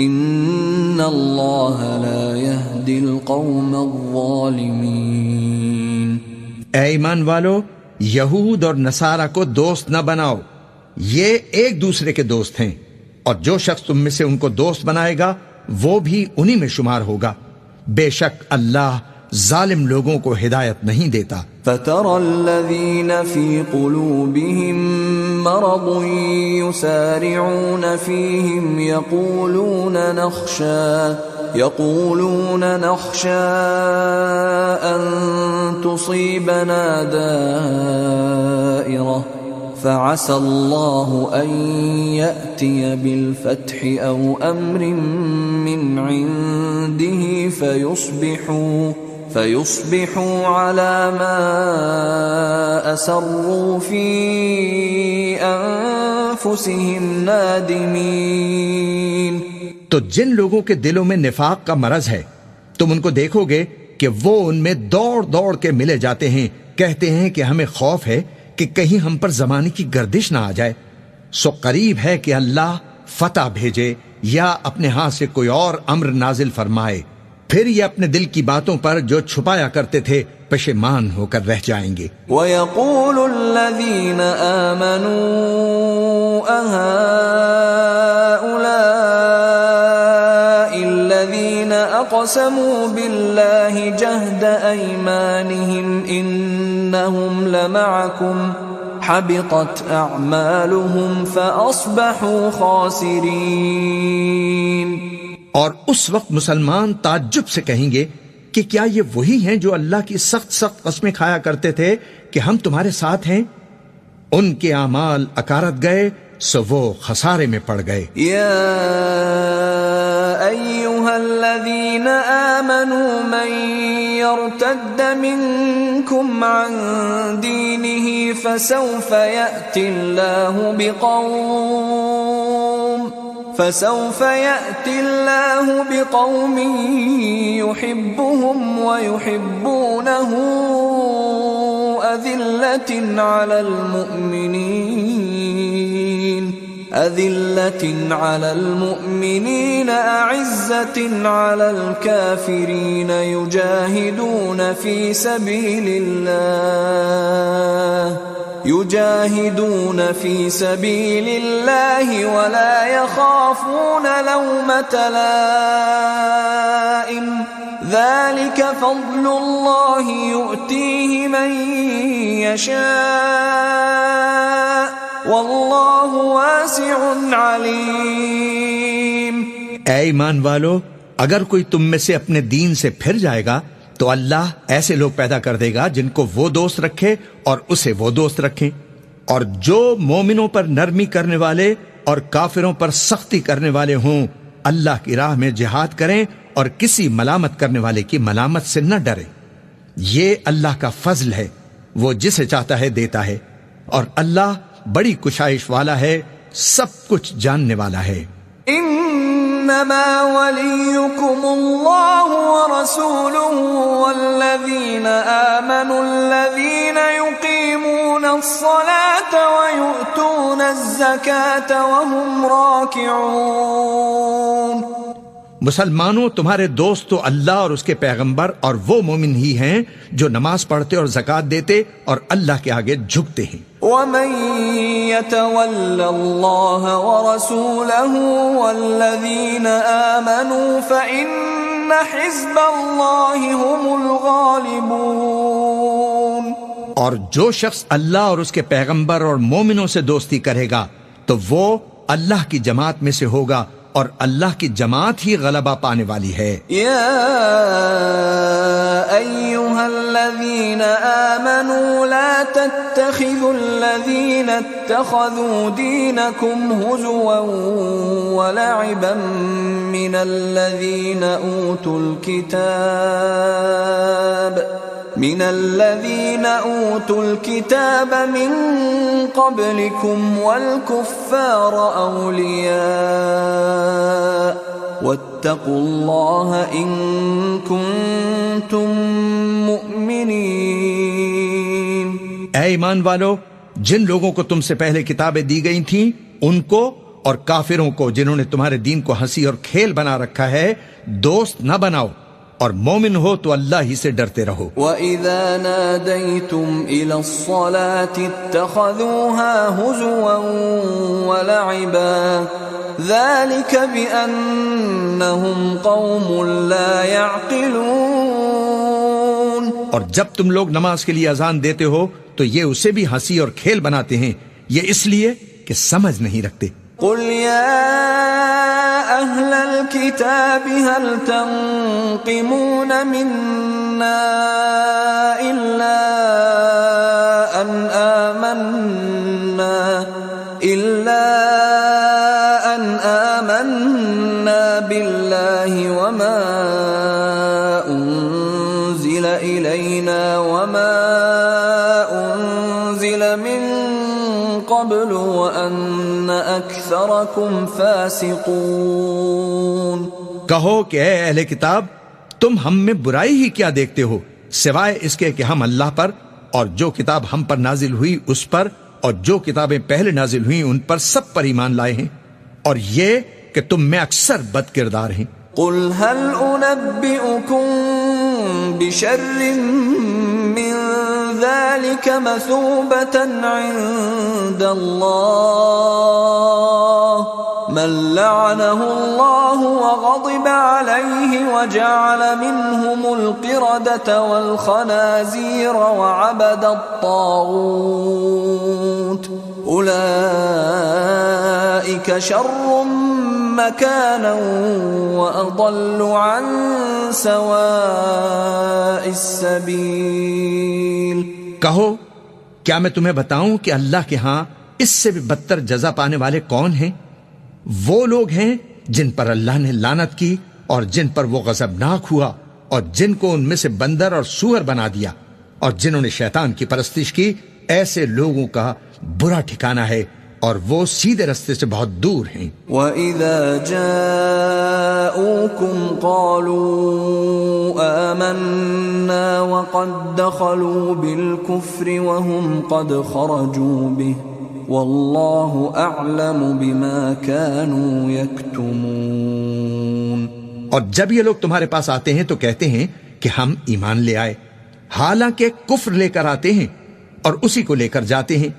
ان اللہ لا يهدی القوم الظالمین۔ اے ایمان والو، یہود اور نصارہ کو دوست نہ بناؤ، یہ ایک دوسرے کے دوست ہیں، اور جو شخص تم میں سے ان کو دوست بنائے گا وہ بھی انہی میں شمار ہوگا، بے شک اللہ ظالم لوگوں کو ہدایت نہیں دیتا۔ فَتَرَى الَّذِينَ فِي قُلُوبِهِم مَّرَضٌ يُسَارِعُونَ فِيهِمْ يَقُولُونَ نَخْشَىٰ أَن تُصِيبَنَا دَائِرَةٌ فَعَسَى اللَّهُ أَن يَأْتِيَ بِالْفَتْحِ أَوْ أَمْرٍ مِّنْ عِندِهِ فَيُصْبِحُوا عَلَى مَا أَسَرُّوا فِي أَنفُسِهِمْ نَادِمِينَ۔ تو جن لوگوں کے دلوں میں نفاق کا مرض ہے تم ان کو دیکھو گے کہ وہ ان میں دوڑ دوڑ کے ملے جاتے ہیں، کہتے ہیں کہ ہمیں خوف ہے کہ کہیں ہم پر زمانے کی گردش نہ آ جائے، سو قریب ہے کہ اللہ فتح بھیجے یا اپنے ہاں سے کوئی اور امر نازل فرمائے، پھر یہ اپنے دل کی باتوں پر جو چھپایا کرتے تھے پشیمان ہو کر رہ جائیں گے۔ وَيَقُولُ الَّذِينَ آمَنُوا أَهَٰؤُلَاءِ الَّذِينَ أَقْسَمُوا بِاللَّهِ جَهْدَ أَيْمَانِهِمْ إِنَّهُمْ لَمَعَكُمْ حَبِطَتْ أَعْمَالُهُمْ فَأَصْبَحُوا خَاسِرِينَ۔ اور اس وقت مسلمان تعجب سے کہیں گے کہ کیا یہ وہی ہیں جو اللہ کی سخت سخت قسمیں کھایا کرتے تھے کہ ہم تمہارے ساتھ ہیں؟ ان کے اعمال اکارت گئے سو وہ خسارے میں پڑ گئے۔ یا ایہا الذین آمنوا من یرتد منکم عن دینہ فسوف یأتی اللہ بقوم يحبهم ويحبونه أذلة على المؤمنين أعزة على الكافرين يجاهدون في سبيل الله ولا يخافون لومة لائم ذلك فضل الله يؤتيه من يشاء والله واسع عليم۔ اے ایمان والو، اگر کوئی تم میں سے اپنے دین سے پھر جائے گا تو اللہ ایسے لوگ پیدا کر دے گا جن کو وہ دوست رکھے اور اسے وہ دوست رکھیں، اور جو مومنوں پر نرمی کرنے والے اور کافروں پر سختی کرنے والے ہوں اللہ کی راہ میں جہاد کریں اور کسی ملامت کرنے والے کی ملامت سے نہ ڈریں۔ یہ اللہ کا فضل ہے، وہ جسے چاہتا ہے دیتا ہے، اور اللہ بڑی کشائش والا ہے، سب کچھ جاننے والا ہے۔ انما وليكم الله ورسوله والذين آمنوا الذين يقيمون الصلاة ويؤتون الزكاة وهم راكعون۔ مسلمانوں، تمہارے دوست تو اللہ اور اس کے پیغمبر اور وہ مومن ہی ہیں جو نماز پڑھتے اور زکوٰۃ دیتے اور اللہ کے آگے جھکتے ہیں۔ ومن يتول الله ورسوله والذين آمنوا فإن حزب الله هم الغالبون۔ اور جو شخص اللہ اور اس کے پیغمبر اور مومنوں سے دوستی کرے گا تو وہ اللہ کی جماعت میں سے ہوگا، اور اللہ کی جماعت ہی غلبہ پانے والی ہے۔ یا ایھا الذین آمنوا لا تتخذوا الذین اتخذوا دینکم ہزوا ولعبا من الذین اوتوا الكتاب من قبلكم والكفار أولياء واتقوا الله إن كنتم مؤمنين۔ اے ایمان والو، جن لوگوں کو تم سے پہلے کتابیں دی گئی تھیں ان کو اور کافروں کو جنہوں نے تمہارے دین کو ہنسی اور کھیل بنا رکھا ہے دوست نہ بناؤ، اور مومن ہو تو اللہ ہی سے ڈرتے رہو۔ وَإِذَا نَادَيْتُمْ إِلَى الصَّلَاةِ اتَّخَذُوهَا هُزُوًا وَلَعِبًا ذَلِكَ بِأَنَّهُمْ قَوْمٌ لَا يَعْقِلُونَ۔ اور جب تم لوگ نماز کے لیے اذان دیتے ہو تو یہ اسے بھی ہنسی اور کھیل بناتے ہیں، یہ اس لیے کہ سمجھ نہیں رکھتے۔ قل يا أهل الكتاب هل تنقمون منا إلا أن آمنا بالله وما أنزل إلينا وما أنزل من قبل وأن أكثركم فاسقون۔ کہو کہ اے اہل کتاب، تم ہم میں برائی ہی کیا دیکھتے ہو، سوائے اس کے کہ ہم اللہ پر اور جو کتاب ہم پر نازل ہوئی اس پر اور جو کتابیں پہلے نازل ہوئی ان پر سب پر ایمان لائے ہیں، اور یہ کہ تم میں اکثر بد کردار ہیں۔ قل هل أنبئكم بشر من ذلك مثوبة عند الله من لعنه الله وغضب عليه وجعل منهم القردة والخنازير وعبد الطاغوت أولئك شر مكانا وأضل عن سواء السبيل۔ کہو کیا میں تمہیں بتاؤں کہ اللہ کے ہاں اس سے بھی بدتر جزا پانے والے کون ہیں؟ وہ لوگ ہیں جن پر اللہ نے لعنت کی اور جن پر وہ غضبناک ہوا اور جن کو ان میں سے بندر اور سور بنا دیا اور جنہوں نے شیطان کی پرستش کی، ایسے لوگوں کا برا ٹھکانہ ہے اور وہ سیدھے رستے سے بہت دور ہیں۔ وَإِذَا جَاءُوكُمْ قَالُوا آمَنَّا وَقَدْ دَخَلُوا بِالْكُفْرِ وَهُمْ قَدْ خَرَجُوا بِهِ وَاللَّهُ أَعْلَمُ بِمَا كَانُوا يَكْتُمُونَ۔ اور جب یہ لوگ تمہارے پاس آتے ہیں تو کہتے ہیں کہ ہم ایمان لے آئے، حالانکہ کفر لے کر آتے ہیں اور اسی کو لے کر جاتے ہیں،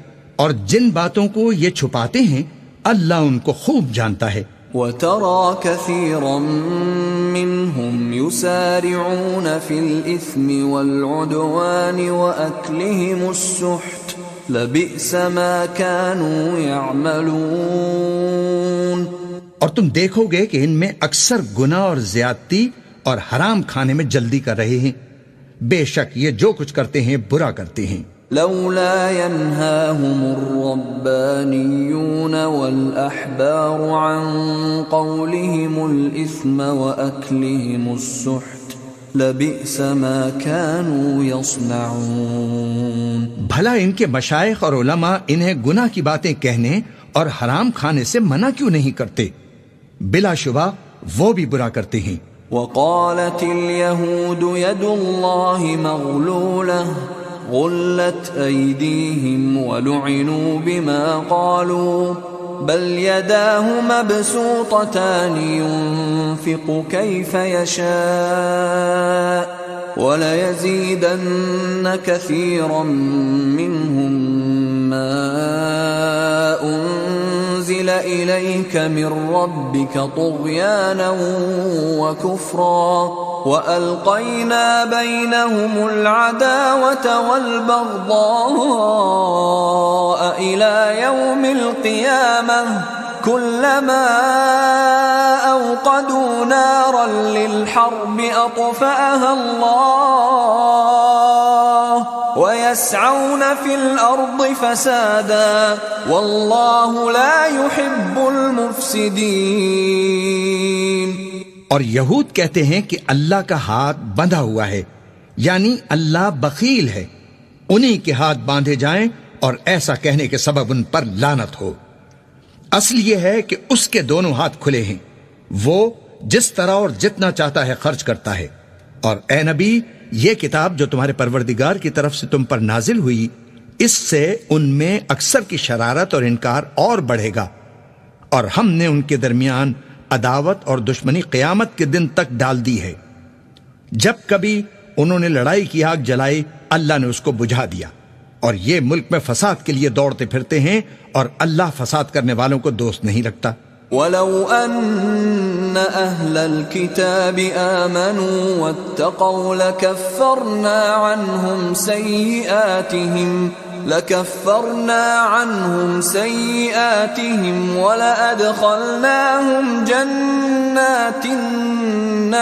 اور جن باتوں کو یہ چھپاتے ہیں اللہ ان کو خوب جانتا ہے۔ وَتَرَى كَثِيرًا مِّنْهُمْ يُسَارِعُونَ فِي الْإِثْمِ وَالْعُدْوَانِ وَأَكْلِهِمُ السُّحْتَ لَبِئْسَ مَا كَانُوا يَعْمَلُونَ۔ اور تم دیکھو گے کہ ان میں اکثر گناہ اور زیادتی اور حرام کھانے میں جلدی کر رہے ہیں، بے شک یہ جو کچھ کرتے ہیں برا کرتے ہیں. لولا ينهاهم الربانيون والأحبار عن قولهم الإثم وأكلهم السحت لبئس ما كانوا يصنعون. بھلا ان کے مشائخ اور علماء انہیں گناہ کی باتیں کہنے اور حرام کھانے سے منع کیوں نہیں کرتے؟ بلا شبہ وہ بھی برا کرتے ہیں. وقالت اليهود يد الله مغلولة غلت أيديهم ولعنوا بما قالوا بل يداه مبسوطتان ينفق كيف يشاء وليزيدن كثيرا منهم ما أنزل إليك من ربك طغيانا وكفرا وألقينا بينهم العداوة والبغضاء إلى يوم القيامة كلما أوقدوا نارا للحرب أطفأها الله ويسعون في الأرض فسادا والله لا يحب المفسدين. اور یہود کہتے ہیں کہ اللہ کا ہاتھ بندھا ہوا ہے، یعنی اللہ بخیل ہے، انہی کے ہاتھ باندھے جائیں اور ایسا کہنے کے سبب ان پر لعنت ہو. اصل یہ ہے کہ اس کے دونوں ہاتھ کھلے ہیں، وہ جس طرح اور جتنا چاہتا ہے خرچ کرتا ہے. اور اے نبی، یہ کتاب جو تمہارے پروردگار کی طرف سے تم پر نازل ہوئی، اس سے ان میں اکثر کی شرارت اور انکار اور بڑھے گا، اور ہم نے ان کے درمیان عداوت اور دشمنی قیامت کے دن تک ڈال دی ہے. جب کبھی انہوں نے لڑائی کی آگ جلائی، اللہ نے اس کو بجھا دیا. اور یہ ملک میں فساد کے لیے دوڑتے پھرتے ہیں، اور اللہ فساد کرنے والوں کو دوست نہیں رکھتا. وَلَوْ أَنَّ أَهْلَ الْكِتَابِ آمَنُوا وَاتَّقَوْا لَكَفَّرْنَا عَنْهُمْ سَيِّئَاتِهِمْ وَلَأَدْخَلْنَاهُمْ جَنَّاتِ النَّعِيمِ.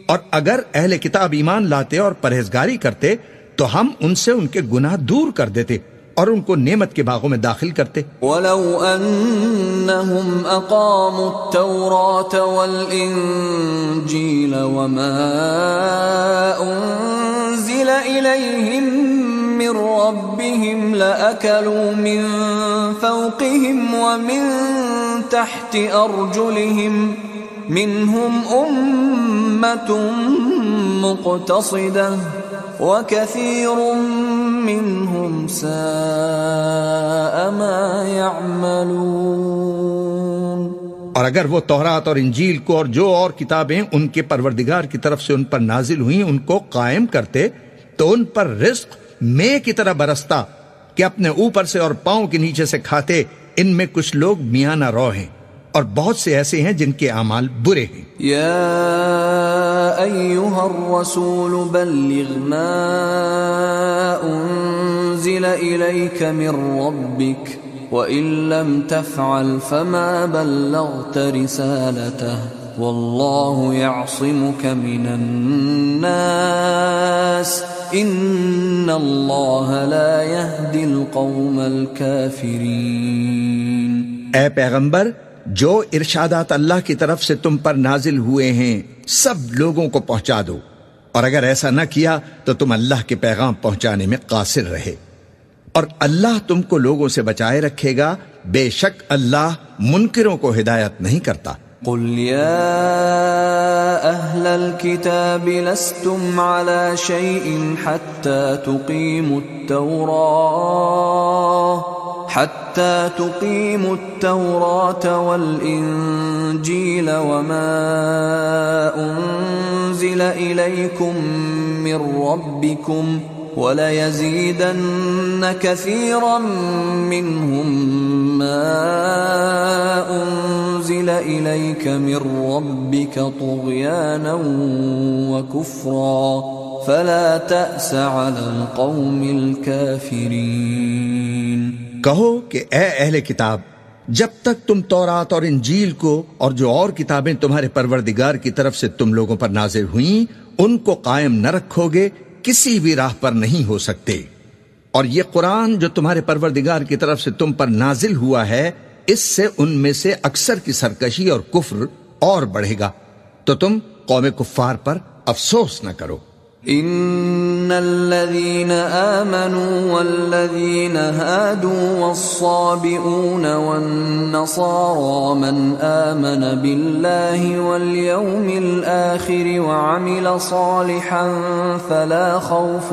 اور اگر اہل کتاب ایمان لاتے اور پرہیزگاری کرتے تو ہم ان سے ان کے گناہ دور کر دیتے اور ان کو نعمت کے باغوں میں داخل کرتے. وَلَوْ أَنَّهُمْ أَقَامُوا التَّوْرَاةَ وَالْإِنْجِيلَ وَمَا أُنزِلَ إِلَيْهِمْ مِنْ رَبِّهِمْ لَأَكَلُوا مِنْ فَوْقِهِمْ وَمِنْ تَحْتِ أَرْجُلِهِمْ مِنْهُمْ أُمَّةٌ مُقْتَصِدَةٌ وَكَثِيرٌ مِّنْهُمْ سَاءَ مَا يَعْمَلُونَ. اور اگر وہ تورات اور انجیل کو اور جو اور کتابیں ان کے پروردگار کی طرف سے ان پر نازل ہوئیں ان کو قائم کرتے تو ان پر رزق مے کی طرح برستا کہ اپنے اوپر سے اور پاؤں کے نیچے سے کھاتے. ان میں کچھ لوگ میانہ رو ہیں اور بہت سے ایسے ہیں جن کے اعمال برے ہیں. یا ایھا الرسول بلغ ما انزل الیک من ربک وَإِن لَّمْ تَفْعَلْ فَمَا بَلَّغْتَ رِسَالَتَهُ وَاللَّهُ يَعْصِمُكَ مِنَ النَّاسِ إِنَّ اللَّهَ لَا يَهْدِي الْقَوْمَ الْكَافِرِينَ. اے پیغمبر، جو ارشادات اللہ کی طرف سے تم پر نازل ہوئے ہیں سب لوگوں کو پہنچا دو، اور اگر ایسا نہ کیا تو تم اللہ کے پیغام پہنچانے میں قاصر رہے، اور اللہ تم کو لوگوں سے بچائے رکھے گا. بے شک اللہ منکروں کو ہدایت نہیں کرتا. قل يا أهل الكتاب لستم على شيء حتى تقيموا التوراة والإنجيل وما أنزل إليكم من ربكم وَلَيَزِيدَنَّ كَثِيرًا مِّنْهُمْ مَا أُنزِلَ إِلَيْكَ مِن رَّبِّكَ طُغْيَانًا وَكُفْرًا فَلَا تَأْسَ عَلَى الْقَوْمِ الْكَافِرِينَ. کہو کہ اے اہل کتاب، جب تک تم تورات اور انجیل کو اور جو اور کتابیں تمہارے پروردگار کی طرف سے تم لوگوں پر نازل ہوئیں ان کو قائم نہ رکھو گے کسی بھی راہ پر نہیں ہو سکتے. اور یہ قرآن جو تمہارے پروردگار کی طرف سے تم پر نازل ہوا ہے، اس سے ان میں سے اکثر کی سرکشی اور کفر اور بڑھے گا، تو تم قوم کفار پر افسوس نہ کرو. ان الذين آمنوا والذين هادوا والصابئون والنصارى من آمن بالله واليوم الآخر وعمل صالحا فلا خوف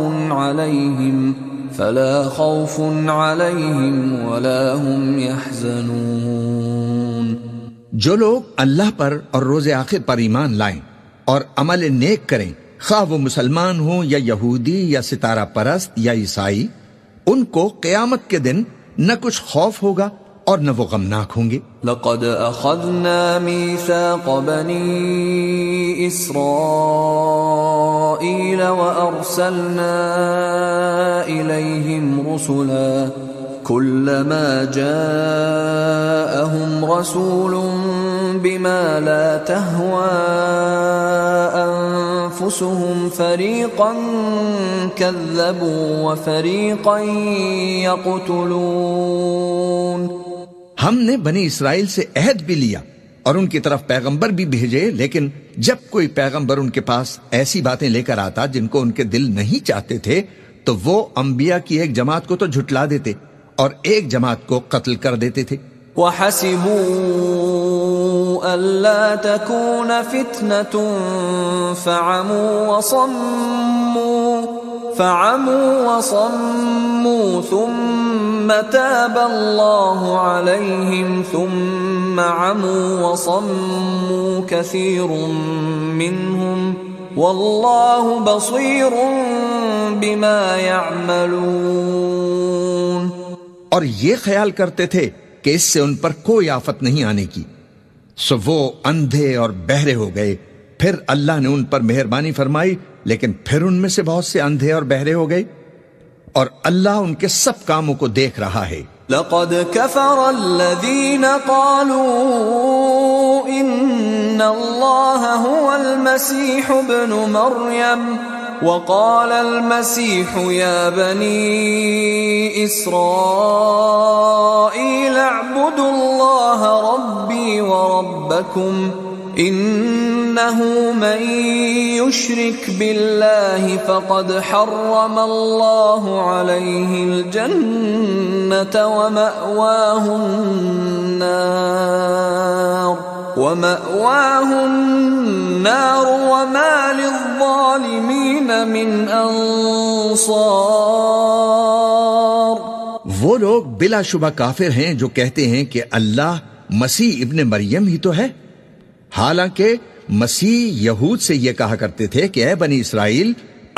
عليهم ولا هم يحزنون. جو لوگ اللہ پر اور روز آخر پر ایمان لائیں اور عمل نیک کریں، خواہ وہ مسلمان ہوں یا یہودی یا ستارہ پرست یا عیسائی، ان کو قیامت کے دن نہ کچھ خوف ہوگا اور نہ وہ غمناک ہوں گے. لقد اخذنا ميثاق بني اسرائيل وارسلنا اليهم رسلا كلما جاءهم رسول بما لا تهوى أنفسهم فريقا كذبوا وفريقا يقتلون. ہم نے بنی اسرائیل سے عہد بھی لیا اور ان کی طرف پیغمبر بھی بھیجے، لیکن جب کوئی پیغمبر ان کے پاس ایسی باتیں لے کر آتا جن کو ان کے دل نہیں چاہتے تھے، تو وہ انبیاء کی ایک جماعت کو تو جھٹلا دیتے اور ایک جماعت کو قتل کر دیتے تھے. وَحَسِبُوا أَلَّا تَكُونَ فِتْنَةٌ فَعَمُوا وَصَمُّوا ثُمَّ تَابَ اللَّهُ عَلَيْهِمْ ثُمَّ عَمُوا وَصَمُّوا كَثِيرٌ مِّنْهُمْ وَاللَّهُ بَصِيرٌ بِمَا يَعْمَلُونَ. اور یہ خیال کرتے تھے کہ اس سے ان پر کوئی آفت نہیں آنے کی، سو وہ اندھے اور بہرے ہو گئے. پھر اللہ نے ان پر مہربانی فرمائی، لیکن پھر ان میں سے بہت سے اندھے اور بہرے ہو گئے، اور اللہ ان کے سب کاموں کو دیکھ رہا ہے. لقد كفر الذين قالوا ان الله هو المسيح ابن مريم وقال المسيح يا بني إسرائيل اعبدوا الله ربي وربكم إنه من يشرك بالله فقد حرم الله عليه الجنة ومأواه النار وما للظالمين من انصار. وہ لوگ بلا شبہ کافر ہیں جو کہتے ہیں کہ اللہ مسیح ابن مریم ہی تو ہے، حالانکہ مسیح یہود سے یہ کہا کرتے تھے کہ اے بنی اسرائیل،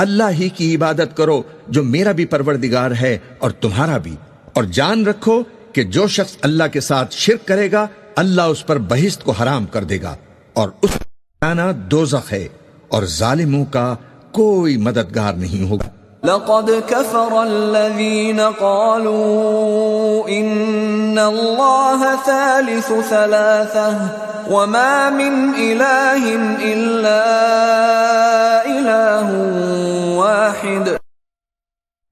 اللہ ہی کی عبادت کرو جو میرا بھی پروردگار ہے اور تمہارا بھی، اور جان رکھو کہ جو شخص اللہ کے ساتھ شرک کرے گا اللہ اس پر بہشت کو حرام کر دے گا، اور اس کا ٹھکانہ دوزخ ہے، اور ظالموں کا کوئی مددگار نہیں ہوگا. لقد كفر الذين قالوا إن الله ثالث ثلاثة وما من إله إلا إله واحد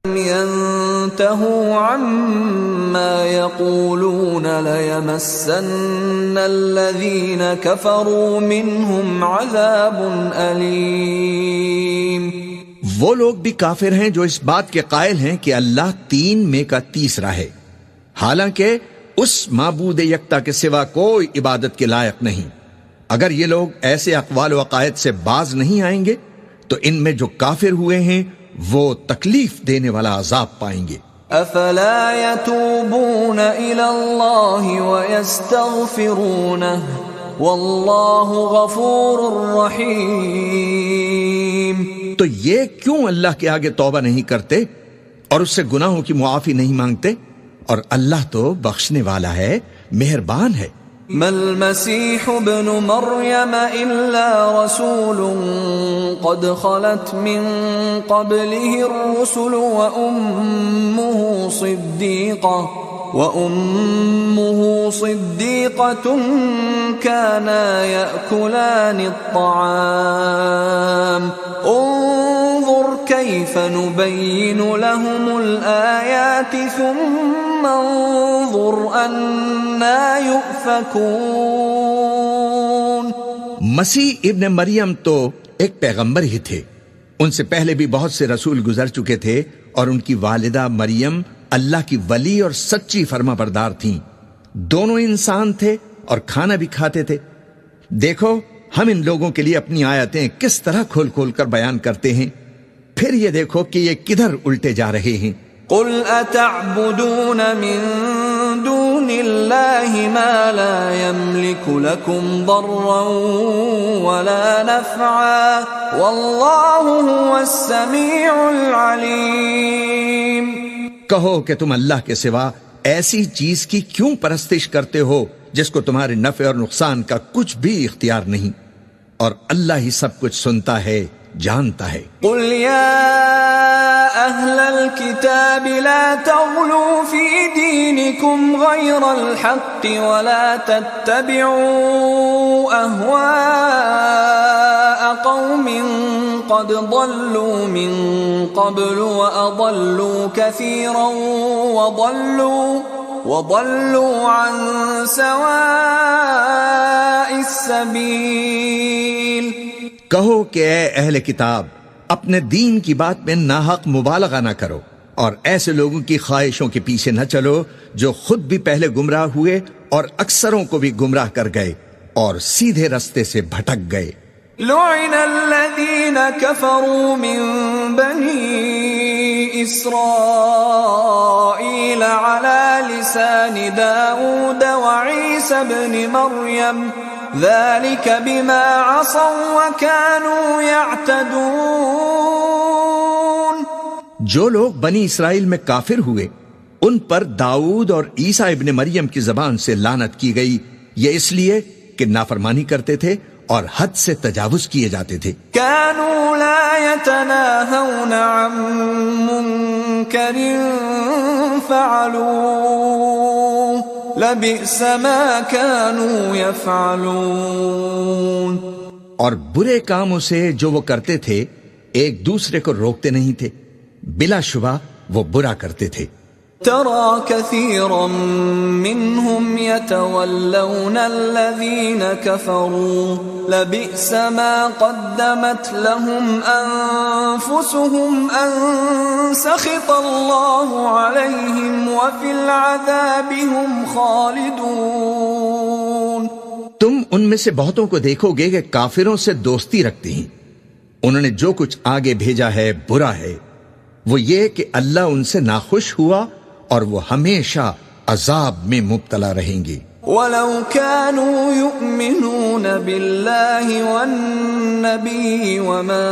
ينتهوا عما يقولون ليمسن الذين كفروا منهم عذاب أليم. وہ لوگ بھی کافر ہیں جو اس بات کے قائل ہیں کہ اللہ تین میں کا تیسرا ہے، حالانکہ اس معبود یکتا کے سوا کوئی عبادت کے لائق نہیں. اگر یہ لوگ ایسے اقوال و عقائد سے باز نہیں آئیں گے تو ان میں جو کافر ہوئے ہیں وہ تکلیف دینے والا عذاب پائیں گے. افلا يتوبون الى الله ويستغفرونه والله غفور رحيم. تو یہ کیوں اللہ کے آگے توبہ نہیں کرتے اور اس سے گناہوں کی معافی نہیں مانگتے؟ اور اللہ تو بخشنے والا ہے، مہربان ہے. ما المسيح ابن مريم إلا رسول قد خلت من قبله الرسل وأمه صديقة كانا يأكلان الطعام كيف نبين لهم الآيات ثم انظر أنا يؤفكون۔ مسیح ابن مریم تو ایک پیغمبر ہی تھے، ان سے پہلے بھی بہت سے رسول گزر چکے تھے، اور ان کی والدہ مریم اللہ کی ولی اور سچی فرما بردار تھیں، دونوں انسان تھے اور کھانا بھی کھاتے تھے۔ دیکھو ہم ان لوگوں کے لیے اپنی آیتیں کس طرح کھول کھول کر بیان کرتے ہیں، پھر یہ دیکھو کہ یہ کدھر الٹے جا رہے ہیں۔ قل اتعبدون من دون اللہ ما لا يملك لكم ضرا ولا نفعا واللہ هو السمیع العلیم۔ کہو کہ تم اللہ کے سوا ایسی چیز کی کیوں پرستش کرتے ہو جس کو تمہارے نفع اور نقصان کا کچھ بھی اختیار نہیں، اور اللہ ہی سب کچھ سنتا ہے، جانتا ہے۔ قل یا اہل الكتاب لا تغلوا فی دینکم غیر الحق ولا تتبعوا اہواء قوم قد ضلوا من قبل واضلوا كثيرا وضلوا عن سواء السبيل۔ کہو کہ اے اہل کتاب، اپنے دین کی بات میں ناحق مبالغہ نہ کرو، اور ایسے لوگوں کی خواہشوں کے پیچھے نہ چلو جو خود بھی پہلے گمراہ ہوئے اور اکثروں کو بھی گمراہ کر گئے اور سیدھے رستے سے بھٹک گئے۔ لعن الذين كفروا من بني إسرائيل على لسان داود وعيسى بن مريم ذلك بما عصوا وكانوا يعتدون۔ جو لوگ بنی اسرائیل میں کافر ہوئے ان پر داؤد اور عیسیٰ ابن مریم کی زبان سے لعنت کی گئی، یہ اس لیے کہ نافرمانی کرتے تھے اور حد سے تجاوز کیے جاتے تھے۔ كانوا لا يتناهون عن منكر فعلوه لبئس ما كانوا يفعلون۔ اور برے کاموں سے جو وہ کرتے تھے ایک دوسرے کو روکتے نہیں تھے، بلا شبہ وہ برا کرتے تھے۔ ترى كثيرا منهم يتولون الذين كفروا لبئس ما قدمت لهم أنفسهم أن سخط الله عليهم وفي العذاب هم خالدون۔ تم ان میں سے بہتوں کو دیکھو گے کہ کافروں سے دوستی رکھتے ہیں، انہوں نے جو کچھ آگے بھیجا ہے برا ہے، وہ یہ کہ اللہ ان سے ناخوش ہوا اور وہ ہمیشہ عذاب میں مبتلا رہیں گے۔ وَلَوْ كَانُوا يُؤْمِنُونَ بِاللَّهِ وَالنَّبِيِّ وَمَا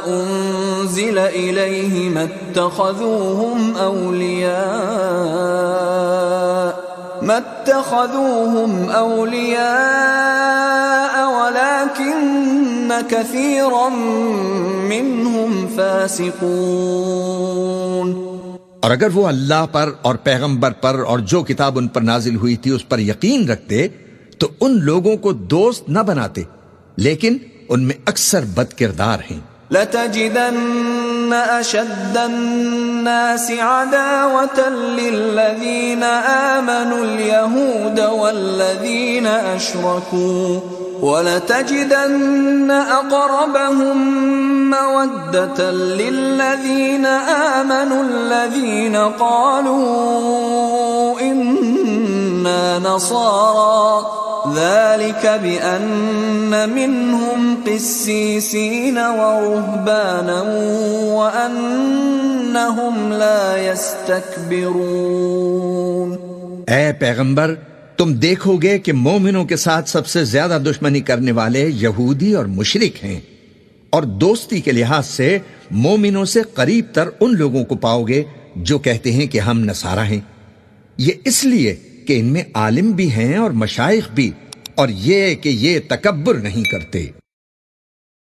أُنزِلَ إِلَيْهِ مَا اتَّخَذُوهُمْ أَوْلِيَاءَ وَلَكِنَّ كَثِيرًا مِّنْهُمْ فَاسِقُونَ۔ اور اگر وہ اللہ پر اور پیغمبر پر اور جو کتاب ان پر نازل ہوئی تھی اس پر یقین رکھتے تو ان لوگوں کو دوست نہ بناتے، لیکن ان میں اکثر بد کردار ہیں۔ لَتَجِدَنَّ أَشَدَّ النَّاسِ عَدَاوَةً لِّلَّذِينَ آمَنُوا الْيَهُودَ وَالَّذِينَ أَشْرَكُوا وَلَتَجِدَنَّ أَقْرَبَهُم مَّوَدَّةً لِّلَّذِينَ آمَنُوا الَّذِينَ قَالُوا إِنَّا نَصَارَىٰ ذَلِكَ بِأَنَّ مِنْهُمْ قِسِّيسِينَ وَرُهْبَانًا وَأَنَّهُمْ لَا يَسْتَكْبِرُونَ۔ اے پیغمبر، تم دیکھو گے کہ مومنوں کے ساتھ سب سے زیادہ دشمنی کرنے والے یہودی اور مشرک ہیں، اور دوستی کے لحاظ سے مومنوں سے قریب تر ان لوگوں کو پاؤ گے جو کہتے ہیں کہ ہم نصارہ ہیں، یہ اس لیے کہ ان میں عالم بھی ہیں اور مشائخ بھی، اور یہ کہ یہ تکبر نہیں کرتے۔